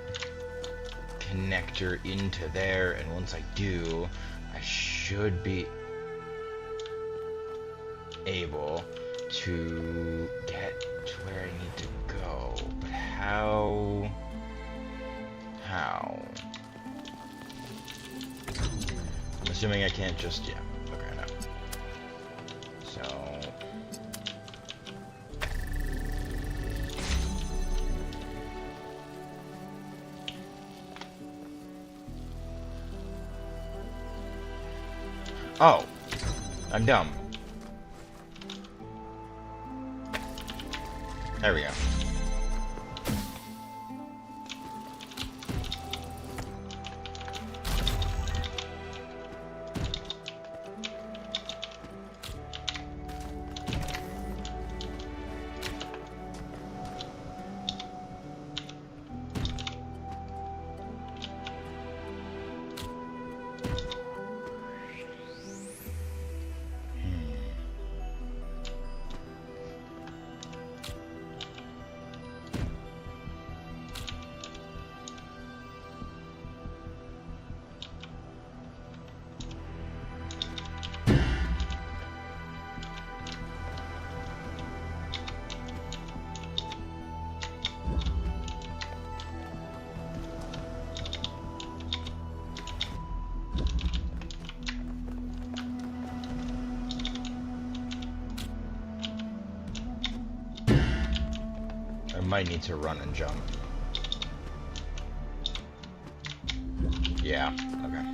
connector into there, and once I do, I should be able to get to where I need to go. But how? How? I'm assuming I can't just, yeah. Okay, no. So... Oh! I'm dumb. There we go. I might need to run and jump. Yeah, okay.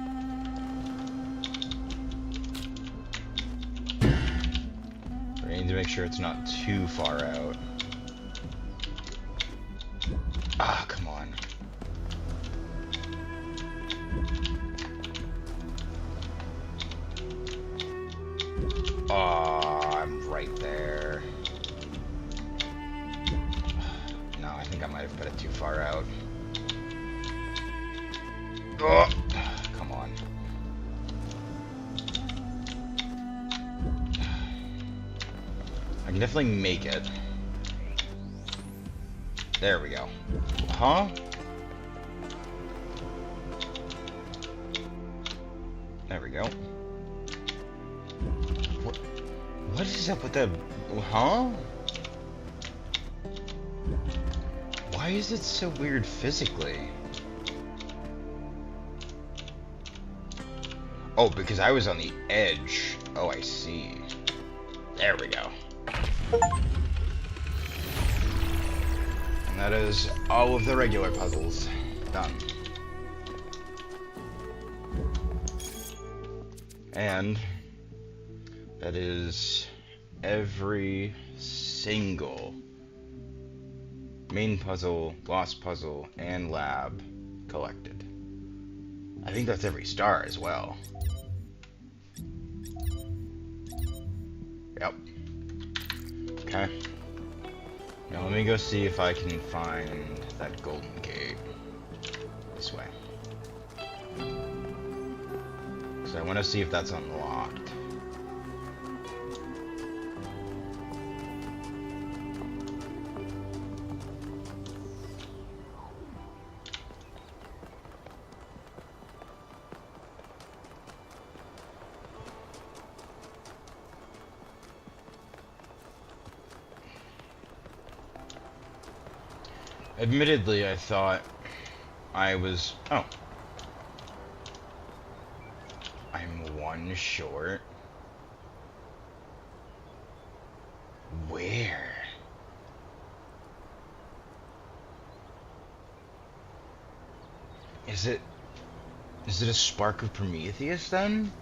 I need to make sure it's not too far out. Ah, come on. Oh, I'm right there. No, I think I might have put it too far out. Oh, come on. I can definitely make it. There we go. Huh? There we go. What is up with the... Huh? Why is it so weird physically? Oh, because I was on the edge. Oh, I see. There we go. And that is all of the regular puzzles done. And that is every single main puzzle, lost puzzle, and lab collected. I think that's every star as well. Yep. Okay. Now let me go see if I can find that golden gate. This way. So I want to see if that's unlocked. Admittedly, I thought I was... Oh. I'm one short. Where? Is it a spark of Prometheus then?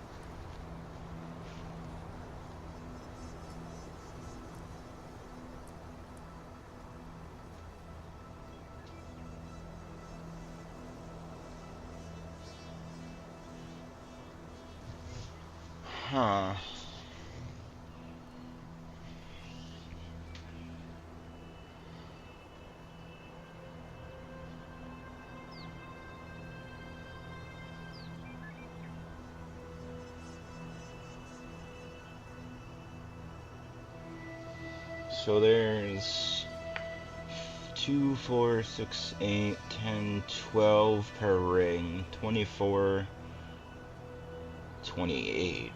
Huh. So there's 2, 4, 6, 8, 10, 12 per ring, 24, 28.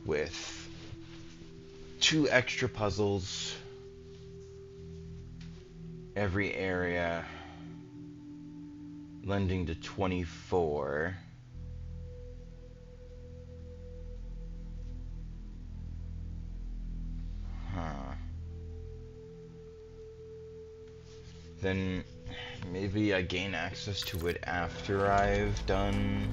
With 2 extra puzzles every area, lending to 24. Then maybe I gain access to it after I've done.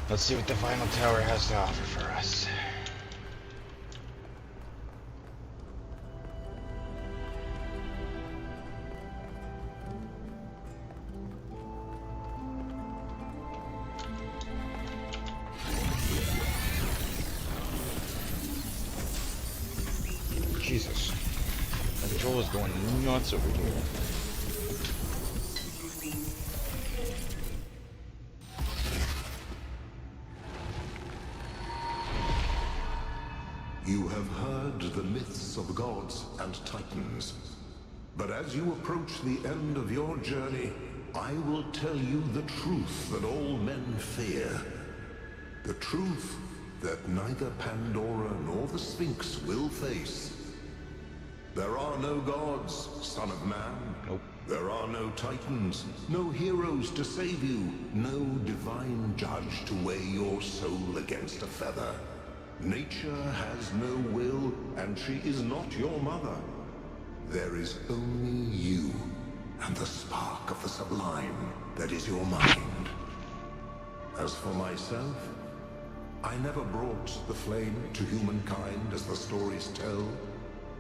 Let's see what the final tower has to offer for us. Jesus. My control is going nuts over here. You have heard the myths of gods and titans. But as you approach the end of your journey, I will tell you the truth that all men fear. The truth that neither Pandora nor the Sphinx will face. There are no gods, son of man. Nope. There are no titans, no heroes to save you, no divine judge to weigh your soul against a feather. Nature has no will, and she is not your mother. There is only you, and the spark of the sublime that is your mind. As for myself, I never brought the flame to humankind as the stories tell.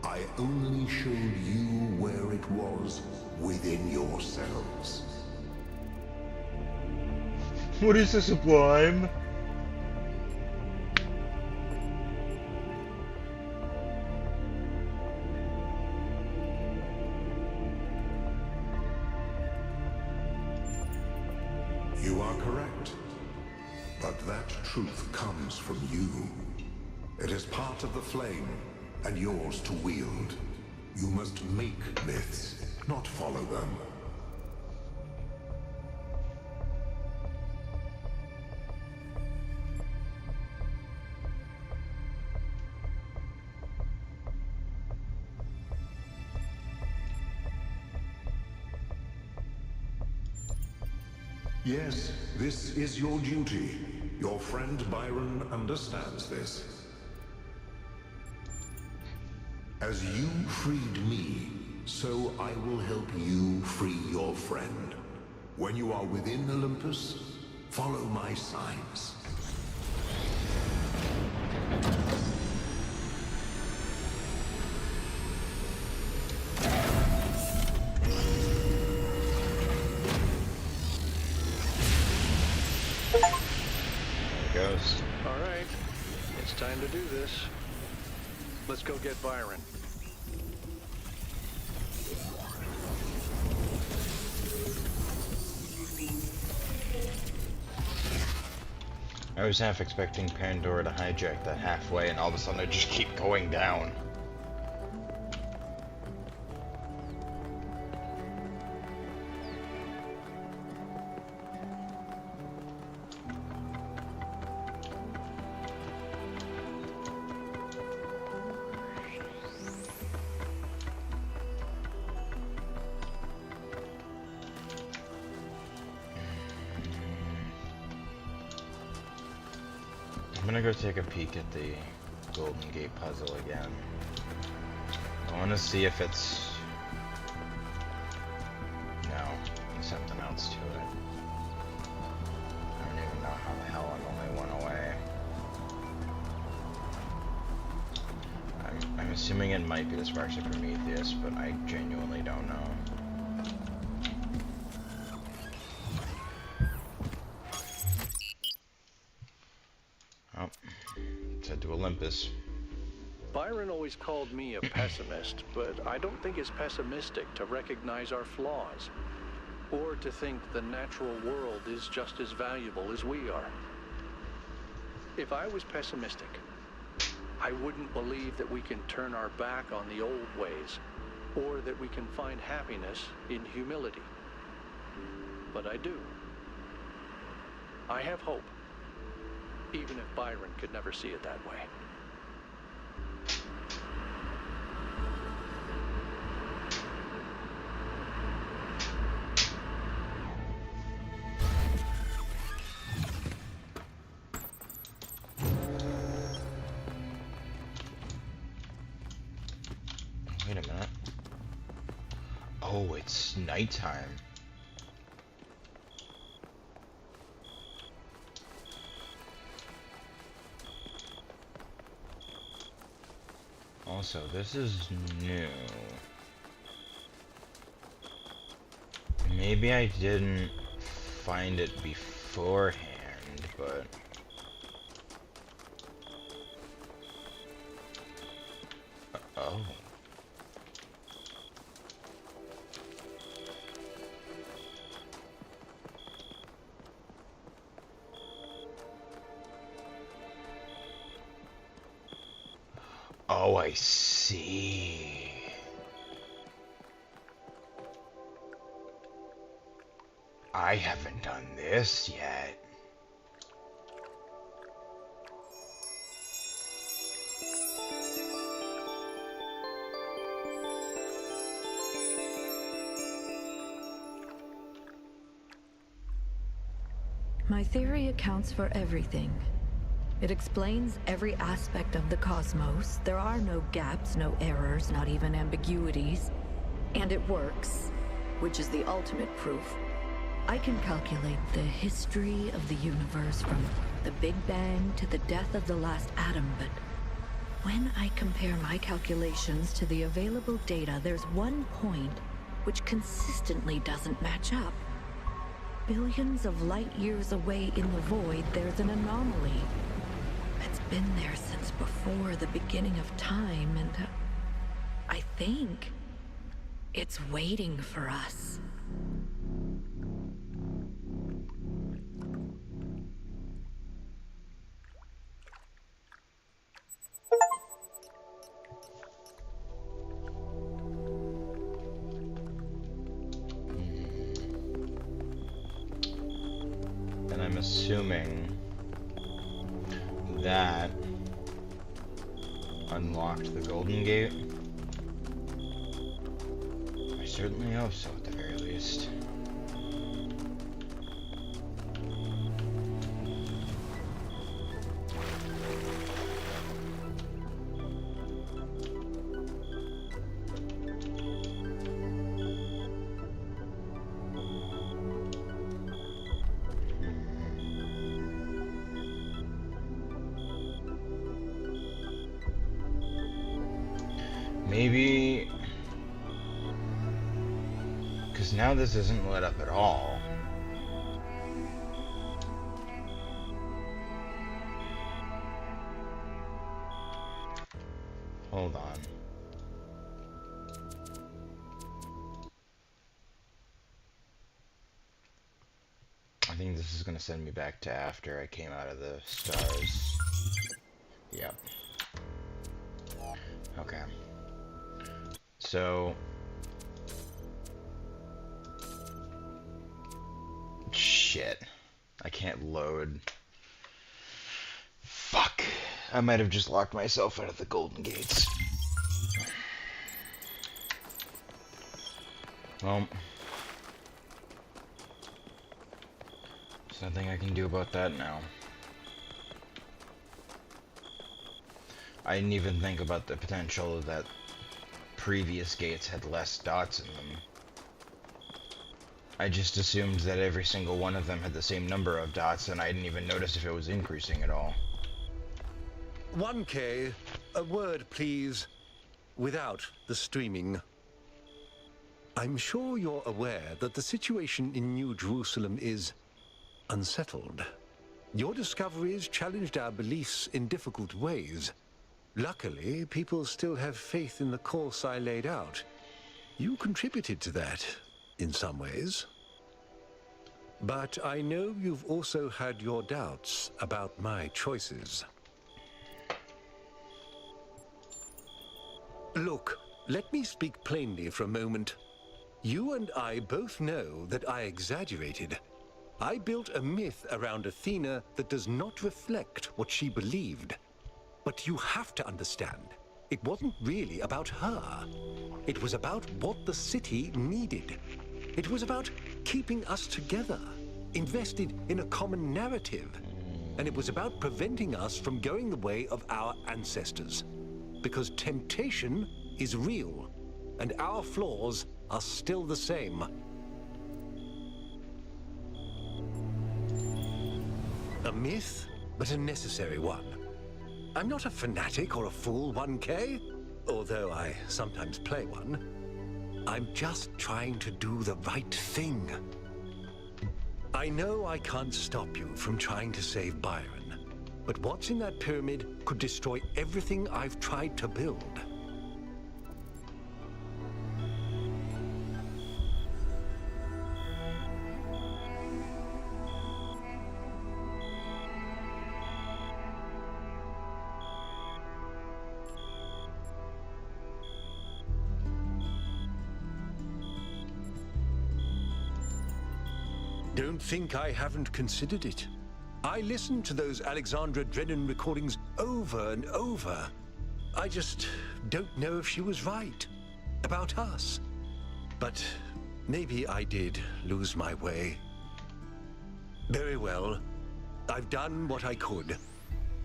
I only showed you where it was within yourselves. What is the sublime? You are correct. But that truth comes from you. It is part of the flame, and yours to wield. You must make myths, not follow them. Yes, this is your duty. Your friend Byron understands this. As you freed me, so I will help you free your friend. When you are within Olympus, follow my signs. Goes. All right, it's time to do this. Let's go get Byron. I was half expecting Pandora to hijack that halfway, and all of a sudden I just keep going down. I'm gonna go take a peek at the Golden Gate puzzle again. I want to see if it's... No, there's something else to it. I don't even know how the hell it only went away. I'm assuming it might be the Sparks of Prometheus, but I genuinely don't know. To Olympus. Byron always called me a pessimist, but I don't think it's pessimistic to recognize our flaws, or to think the natural world is just as valuable as we are. If I was pessimistic, I wouldn't believe that we can turn our back on the old ways, or that we can find happiness in humility. But I do. I have hope. Even if Byron could never see it that way. Wait a minute. Oh, it's nighttime. Also, this is new. Maybe I didn't find it beforehand, but... Oh. Oh, I see. I haven't done this yet. My theory accounts for everything. It explains every aspect of the cosmos. There are no gaps, no errors, not even ambiguities. And it works, which is the ultimate proof. I can calculate the history of the universe from the Big Bang to the death of the last atom, but when I compare my calculations to the available data, there's one point which consistently doesn't match up. Billions of light years away in the void, there's an anomaly. It's been there since before the beginning of time, and I think it's waiting for us. assuming that unlocked the Golden Gate. I certainly hope so, at the very least. Maybe... because now this isn't lit up at all. Hold on. I think this is gonna send me back to after I came out of the stars. Yep. Okay. So... shit. I can't load. Fuck. I might have just locked myself out of the Golden Gates. Well... there's nothing I can do about that now. I didn't even think about the potential that previous gates had less dots in them. I just assumed that every single one of them had the same number of dots, and I didn't even notice if it was increasing at all. 1K, a word please, without the streaming. I'm sure you're aware that the situation in New Jerusalem is unsettled. Your discoveries challenged our beliefs in difficult ways. Luckily, people still have faith in the course I laid out. You contributed to that, in some ways. But I know you've also had your doubts about my choices. Look, let me speak plainly for a moment. You and I both know that I exaggerated. I built a myth around Athena that does not reflect what she believed. But you have to understand, it wasn't really about her. It was about what the city needed. It was about keeping us together, invested in a common narrative. And it was about preventing us from going the way of our ancestors. Because temptation is real, and our flaws are still the same. A myth, but a necessary one. I'm not a fanatic or a fool, 1K, although I sometimes play one. I'm just trying to do the right thing. I know I can't stop you from trying to save Byron, but what's in that pyramid could destroy everything I've tried to build. Don't think I haven't considered it. I listened to those Alexandra Drennan recordings over and over. I just don't know if she was right about us. But maybe I did lose my way. Very well. I've done what I could.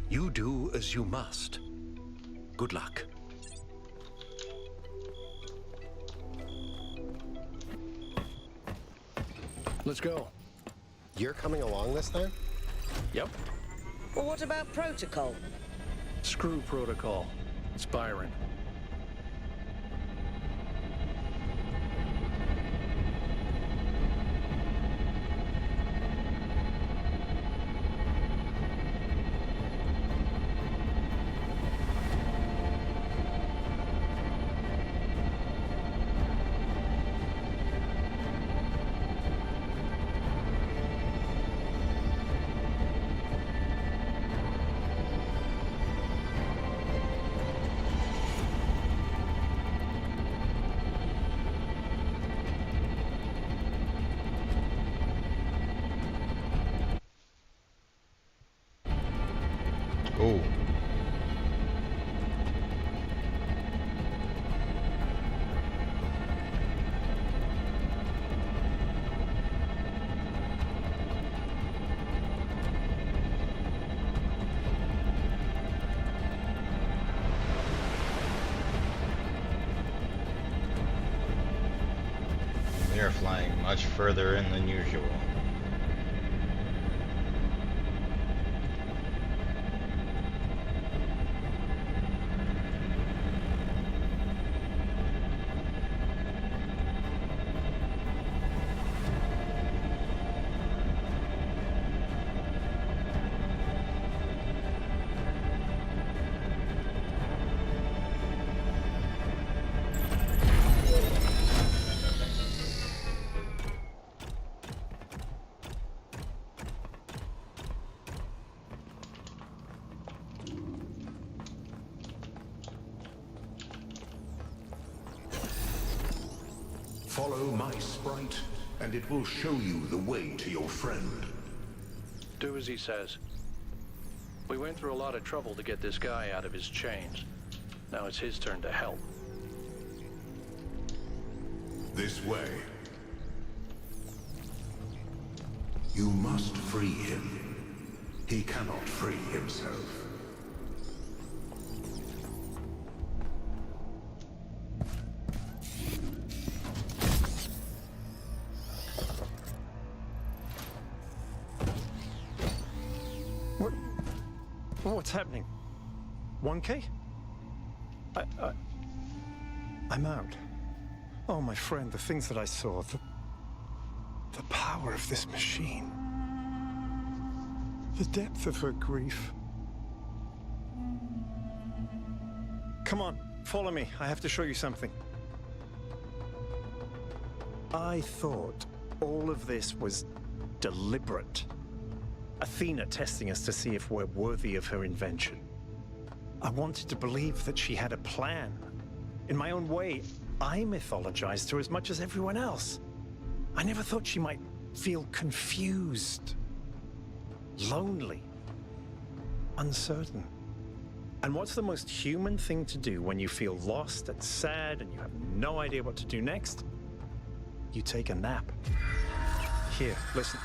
You do as you must. Good luck. Let's go. You're coming along this time? Yep. Well, what about protocol? Screw protocol. It's Byron. flying much further in than usual. Follow my sprite, and it will show you the way to your friend. Do as he says. We went through a lot of trouble to get this guy out of his chains. Now it's his turn to help. This way. You must free him. He cannot free himself. What's happening? 1K? I'm out. Oh, my friend, the things that I saw, the power of this machine. The depth of her grief. Come on, follow me. I have to show you something. I thought all of this was deliberate. Athena testing us to see if we're worthy of her invention. I wanted to believe that she had a plan. In my own way, I mythologized her as much as everyone else. I never thought she might feel confused, lonely, uncertain. And what's the most human thing to do when you feel lost and sad and you have no idea what to do next? You take a nap. Here, listen.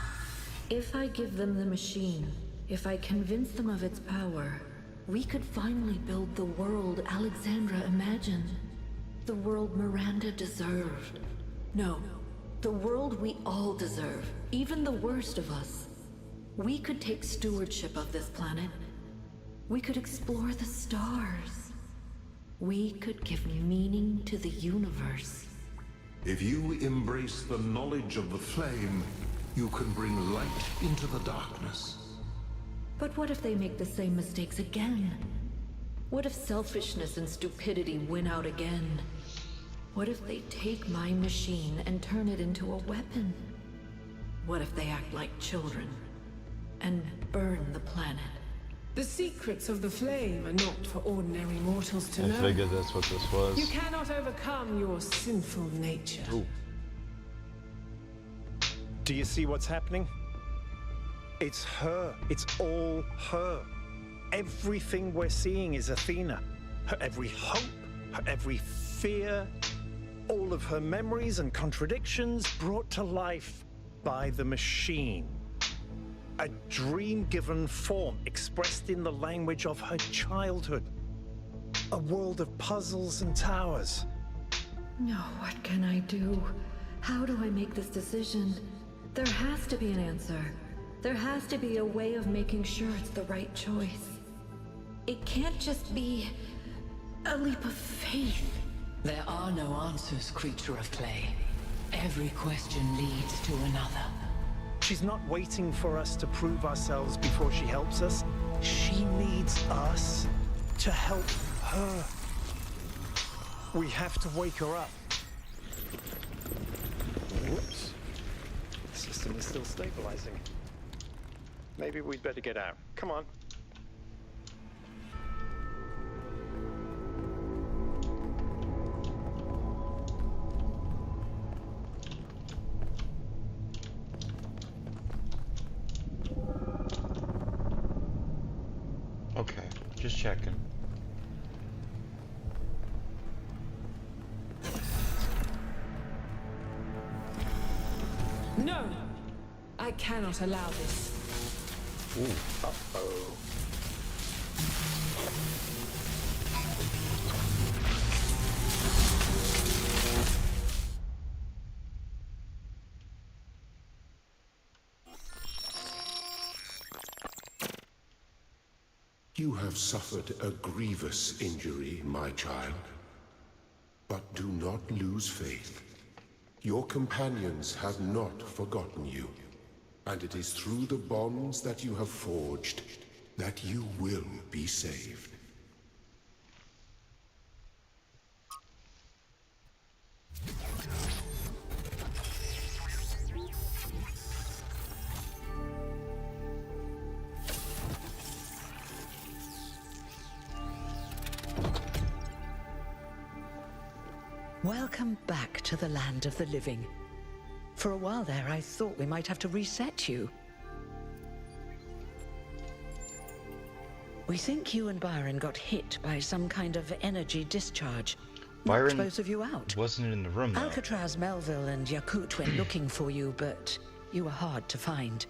If I give them the machine, if I convince them of its power, we could finally build the world Alexandra imagined. The world Miranda deserved. No, the world we all deserve, even the worst of us. We could take stewardship of this planet. We could explore the stars. We could give meaning to the universe. If you embrace the knowledge of the flame, you can bring light into the darkness. But what if they make the same mistakes again? What if selfishness and stupidity win out again? What if they take my machine and turn it into a weapon? What if they act like children and burn the planet? The secrets of the flame are not for ordinary mortals to know. I figured that's what this was. You cannot overcome your sinful nature. Ooh. Do you see what's happening? It's her. It's all her. Everything we're seeing is Athena. Her every hope, her every fear, all of her memories and contradictions brought to life by the machine. A dream-given form expressed in the language of her childhood. A world of puzzles and towers. No, what can I do? How do I make this decision? There has to be an answer. There has to be a way of making sure it's the right choice. It can't just be a leap of faith. There are no answers, creature of clay. Every question leads to another. She's not waiting for us to prove ourselves before she helps us. She needs us to help her. We have to wake her up. Whoops. The system is still stabilizing. Maybe we'd better get out. Come on. Okay, just checking. No! I cannot allow this. Ooh. Uh-oh. You have suffered a grievous injury, my child. But do not lose faith. Your companions have not forgotten you, and it is through the bonds that you have forged that you will be saved. Welcome back to the land of the living. For a while there, I thought we might have to reset you. We think you and Byron got hit by some kind of energy discharge. Byron knocked both of you out. wasn't in the room, though. Alcatraz, Melville, and Yakut went looking for you, but you were hard to find,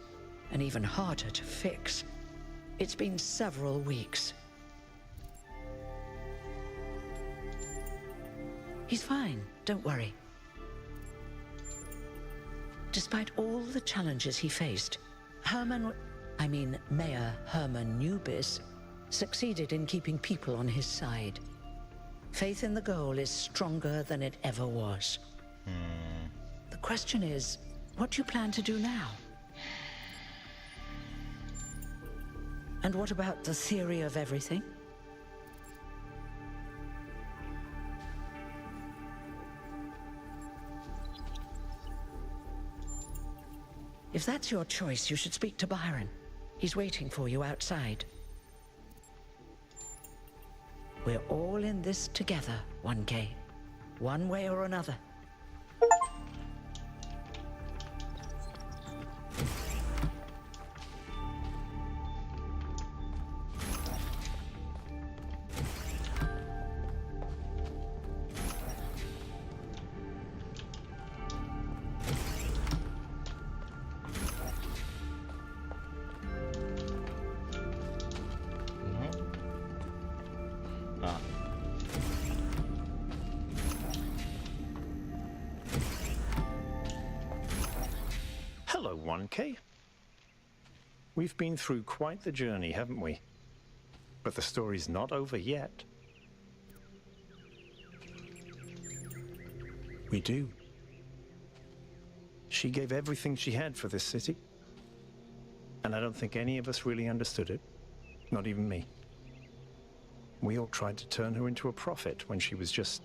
and even harder to fix. It's been several weeks. He's fine, don't worry. Despite all the challenges he faced, Mayor Herman Nubis succeeded in keeping people on his side. Faith in the goal is stronger than it ever was. The question is, what do you plan to do now? And what about the theory of everything? If that's your choice, you should speak to Byron. He's waiting for you outside. We're all in this together, 1K. One way or another. Hello, 1K. We've been through quite the journey, haven't we? But the story's not over yet. We do. She gave everything she had for this city. And I don't think any of us really understood it. Not even me. We all tried to turn her into a prophet when she was just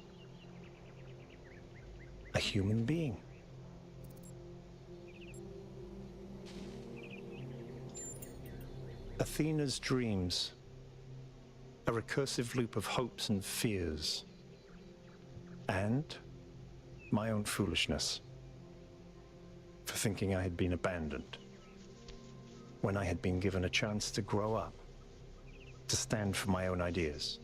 a human being. Athena's dreams, a recursive loop of hopes and fears, and my own foolishness for thinking I had been abandoned when I had been given a chance to grow up, to stand for my own ideas.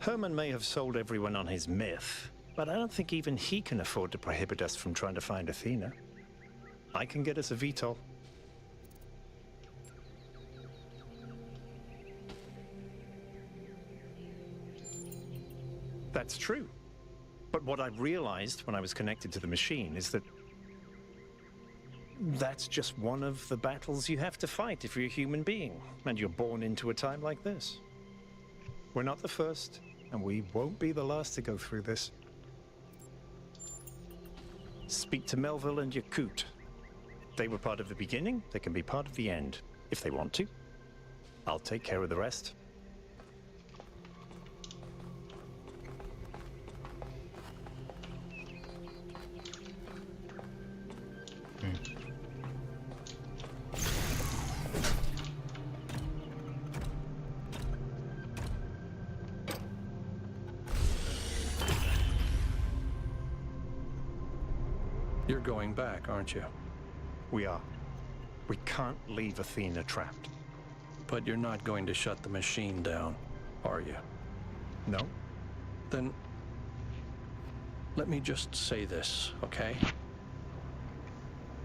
Herman may have sold everyone on his myth, but I don't think even he can afford to prohibit us from trying to find Athena. I can get us a VTOL. That's true. But what I realized when I was connected to the machine is that that's just one of the battles you have to fight if you're a human being, and you're born into a time like this. We're not the first, and we won't be the last to go through this. Speak to Melville and Yakut. They were part of the beginning, they can be part of the end, if they want to. I'll take care of the rest. You're going back, aren't you? We are. We can't leave Athena trapped. But you're not going to shut the machine down, are you? No. Then let me just say this, okay?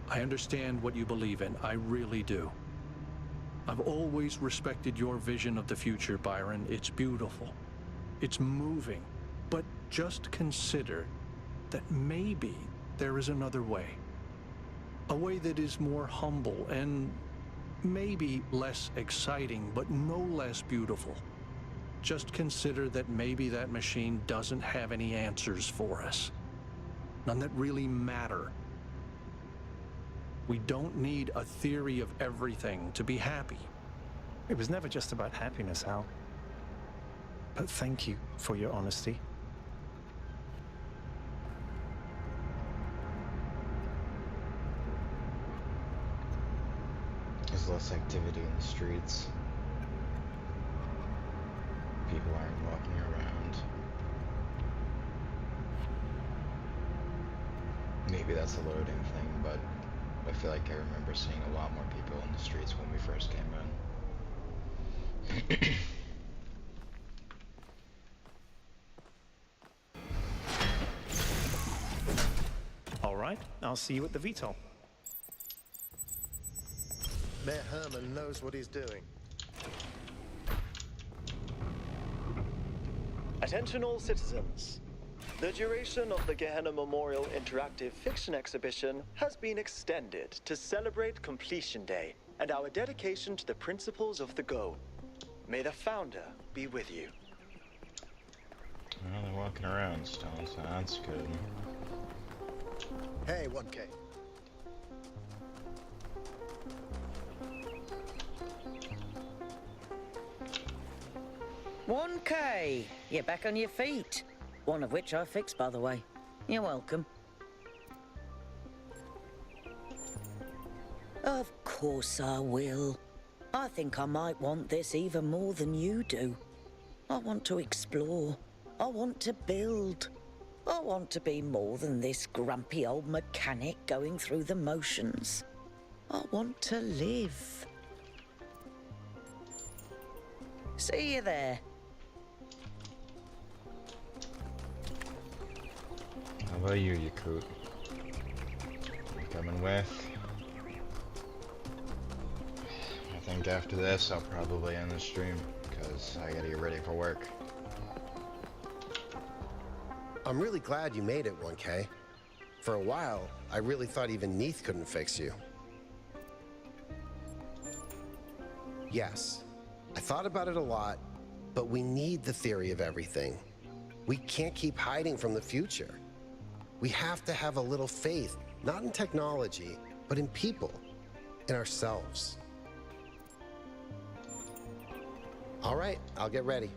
I understand what you believe in. I really do. I've always respected your vision of the future, Byron. It's beautiful. It's moving. But just consider that maybe there is another way. A way that is more humble and maybe less exciting, but no less beautiful. Just consider that maybe that machine doesn't have any answers for us. None that really matter. We don't need a theory of everything to be happy. It was never just about happiness, Hal. But thank you for your honesty. There's less activity in the streets. People aren't walking around. Maybe that's a loading thing, but I feel like I remember seeing a lot more people in the streets when we first came in. All right, I'll see you at the VTOL. Mayor Herman knows what he's doing. Attention all citizens. The duration of the Gehenna Memorial Interactive Fiction Exhibition has been extended to celebrate Completion Day and our dedication to the principles of the Go. May the founder be with you. Well, they're walking around still, so that's good. Hey, 1K. 1K! You're back on your feet. One of which I fixed, by the way. You're welcome. Of course I will. I think I might want this even more than you do. I want to explore. I want to build. I want to be more than this grumpy old mechanic going through the motions. I want to live. See you there. How about you, Yakut? You coming with? I think after this, I'll probably end the stream, because I gotta get ready for work. I'm really glad you made it, 1K. For a while, I really thought even Neath couldn't fix you. Yes, I thought about it a lot, but we need the theory of everything. We can't keep hiding from the future. We have to have a little faith, not in technology, but in people, in ourselves. All right, I'll get ready.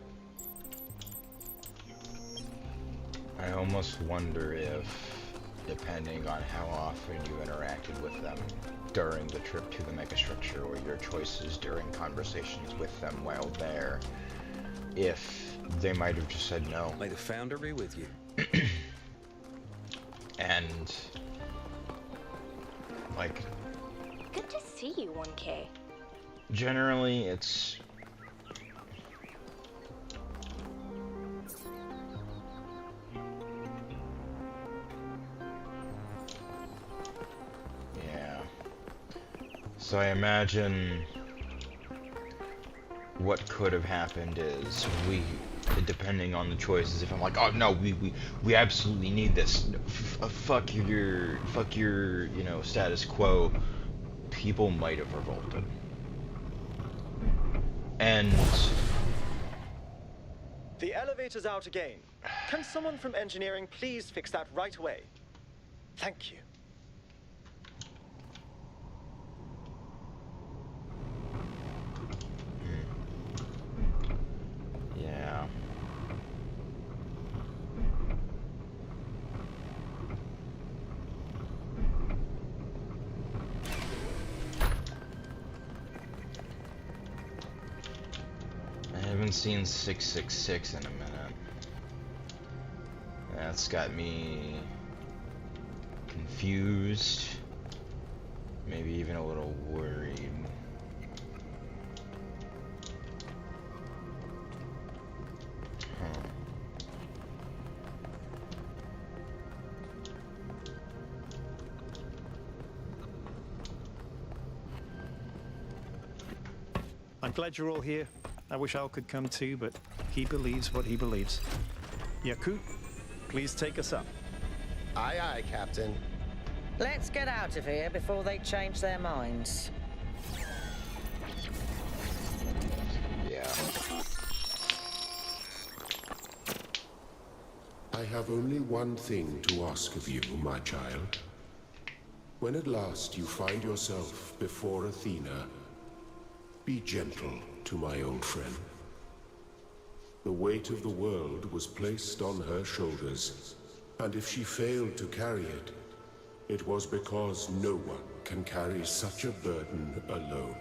I almost wonder if, depending on how often you interacted with them during the trip to the megastructure or your choices during conversations with them while there, if they might have just said no. May the founder be with you. And, like... Good to see you, 1K. Generally, it's... Yeah. So I imagine what could have happened is depending on the choices, if I'm like, oh no, we absolutely need this, fuck your, you know, status quo, people might have revolted. And The elevator's out again. Can someone from engineering please fix that right away? Thank you. Yeah. I haven't seen 666 in a minute. That's got me confused, maybe even a little worried. I'm glad you're all here. I wish Al could come too, but he believes what he believes. Yakut, please take us up. Aye, aye, Captain. Let's get out of here before they change their minds. have only one thing to ask of you, my child. When at last you find yourself before Athena, be gentle to my old friend. The weight of the world was placed on her shoulders, and if she failed to carry it, it was because no one can carry such a burden alone.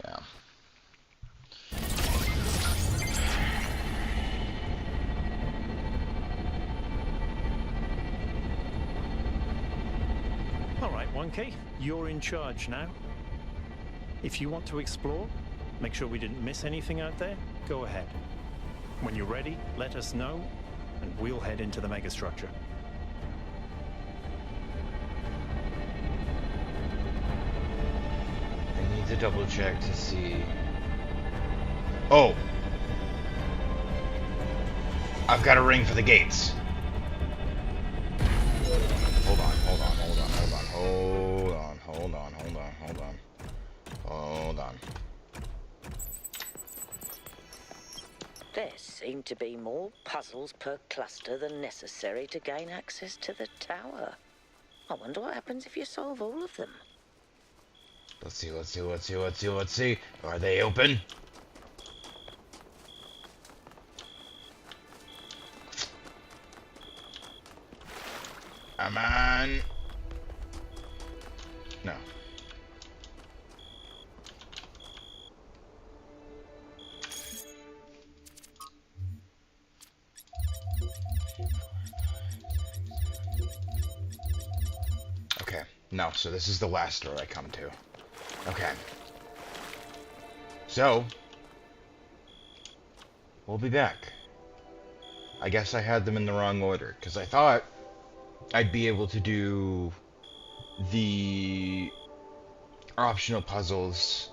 Yeah. All right, 1K, you're in charge now. If you want to explore, make sure we didn't miss anything out there, go ahead. When you're ready, let us know, and we'll head into the megastructure. I need to double check to see. Oh! I've got a ring for the gates. Hold on. There seem to be more puzzles per cluster than necessary to gain access to the tower. I wonder what happens if you solve all of them. Let's see. Are they open? Come on. No. Okay. No, so this is the last door I come to. Okay. So, we'll be back. I guess I had them in the wrong order, because I thought I'd be able to do the optional puzzles,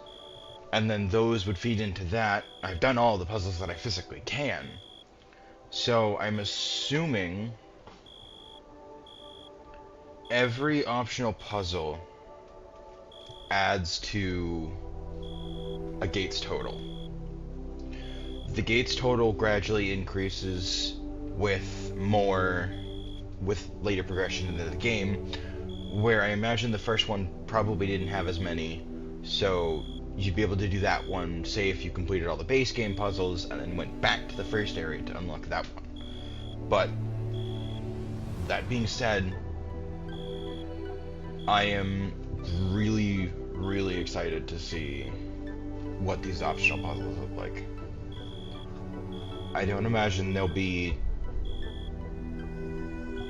and then those would feed into that. I've done all the puzzles that I physically can. So I'm assuming every optional puzzle adds to a gates total. The gates total gradually increases with later progression into the game, where I imagine the first one probably didn't have as many, so you'd be able to do that one, say if you completed all the base game puzzles and then went back to the first area to unlock that one. But that being said, I am really, really excited to see what these optional puzzles look like. I don't imagine they'll be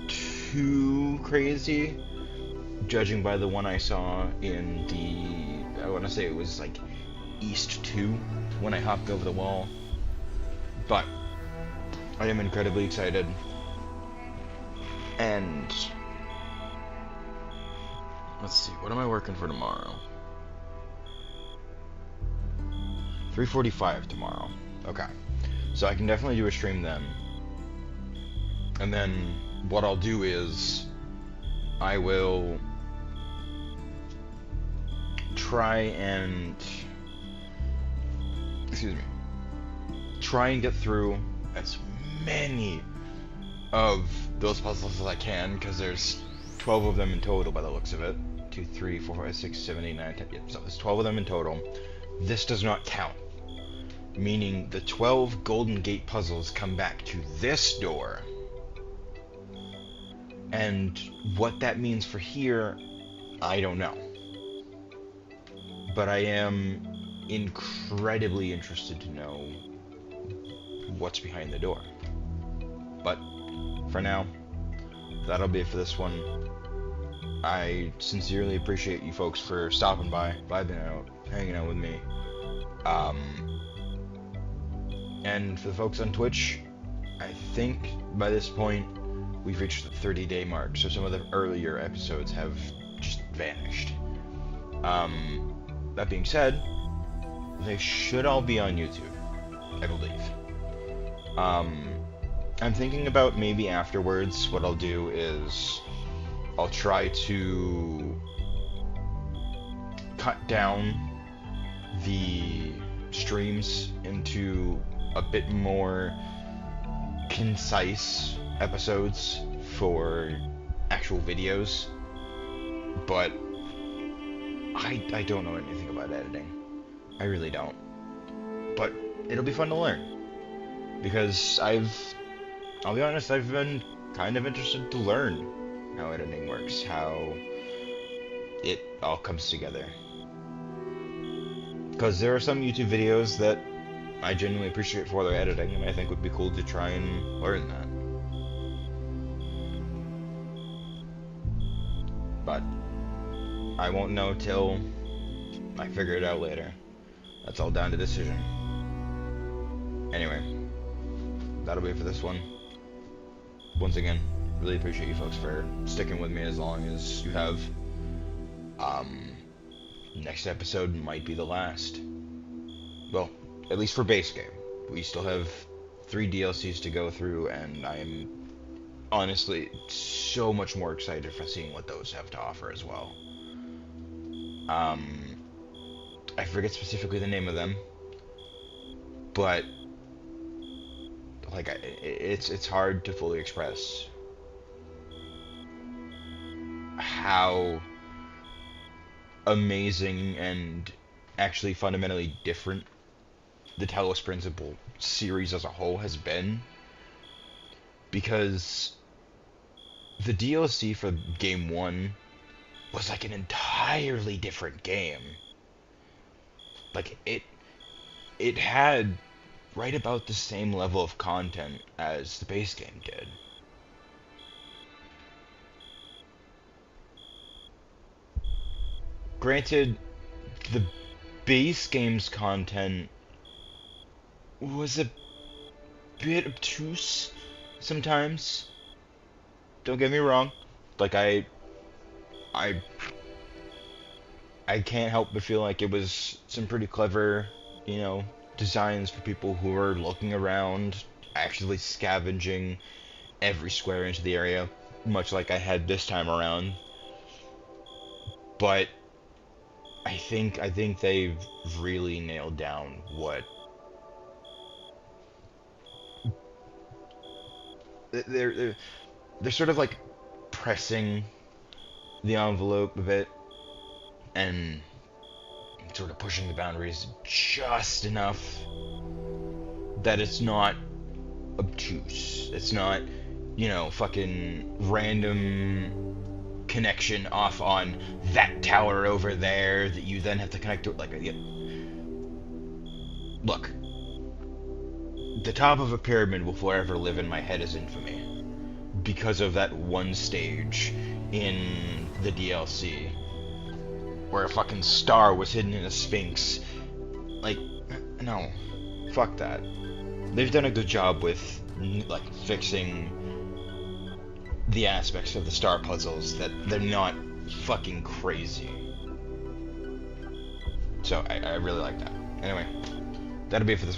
too crazy, judging by the one I saw in the, I want to say it was like East 2, when I hopped over the wall. But I am incredibly excited, and let's see, what am I working for tomorrow? 3:45 tomorrow. Okay. So I can definitely do a stream then. And then what I'll do is I will try and get through as many of those puzzles as I can, because there's 12 of them in total by the looks of it. 2, 3, 4, 5, 6, 7, 8, 9, 10. Yeah, so there's 12 of them in total. This does not count, meaning the 12 Golden Gate puzzles come back to this door. And what that means for here, I don't know. But I am incredibly interested to know what's behind the door. But for now, that'll be it for this one. I sincerely appreciate you folks for stopping by, vibing out, hanging out with me. And for the folks on Twitch, I think by this point we've reached the 30-day mark, so some of the earlier episodes have just vanished. That being said, they should all be on YouTube, I believe. I'm thinking about maybe afterwards what I'll do is I'll try to cut down the streams into a bit more concise episodes for actual videos, but I don't know anything about editing. I really don't. But it'll be fun to learn, because I'll be honest, I've been kind of interested to learn how editing works, how it all comes together. Because there are some YouTube videos that I genuinely appreciate for their editing, and I think would be cool to try and learn that. But I won't know till I figure it out later. That's all down to decision. Anyway, that'll be it for this one. Once again, really appreciate you folks for sticking with me as long as you have. Next episode might be the last. Well, at least for base game. We still have 3 DLCs to go through, and I am honestly so much more excited for seeing what those have to offer as well. I forget specifically the name of them, but like it's hard to fully express how amazing and actually fundamentally different the Talos Principle series as a whole has been, because the DLC for Game 1 was like an entirely different game. Like, it had right about the same level of content as the base game did. Granted, the base game's content was a bit obtuse sometimes. Don't get me wrong. Like, I can't help but feel like it was some pretty clever, you know, designs for people who are looking around, actively scavenging every square into the area, much like I had this time around. But I think they've really nailed down what they're sort of like pressing the envelope a bit and sort of pushing the boundaries just enough that it's not obtuse. It's not, you know, fucking random connection off on that tower over there that you then have to connect to it. Like, look, the top of a pyramid will forever live in my head as infamy because of that one stage in the DLC where a fucking star was hidden in a sphinx. Like, no, fuck that. They've done a good job with, like, fixing the aspects of the star puzzles that they're not fucking crazy. So I really like that. Anyway, that'll be it for this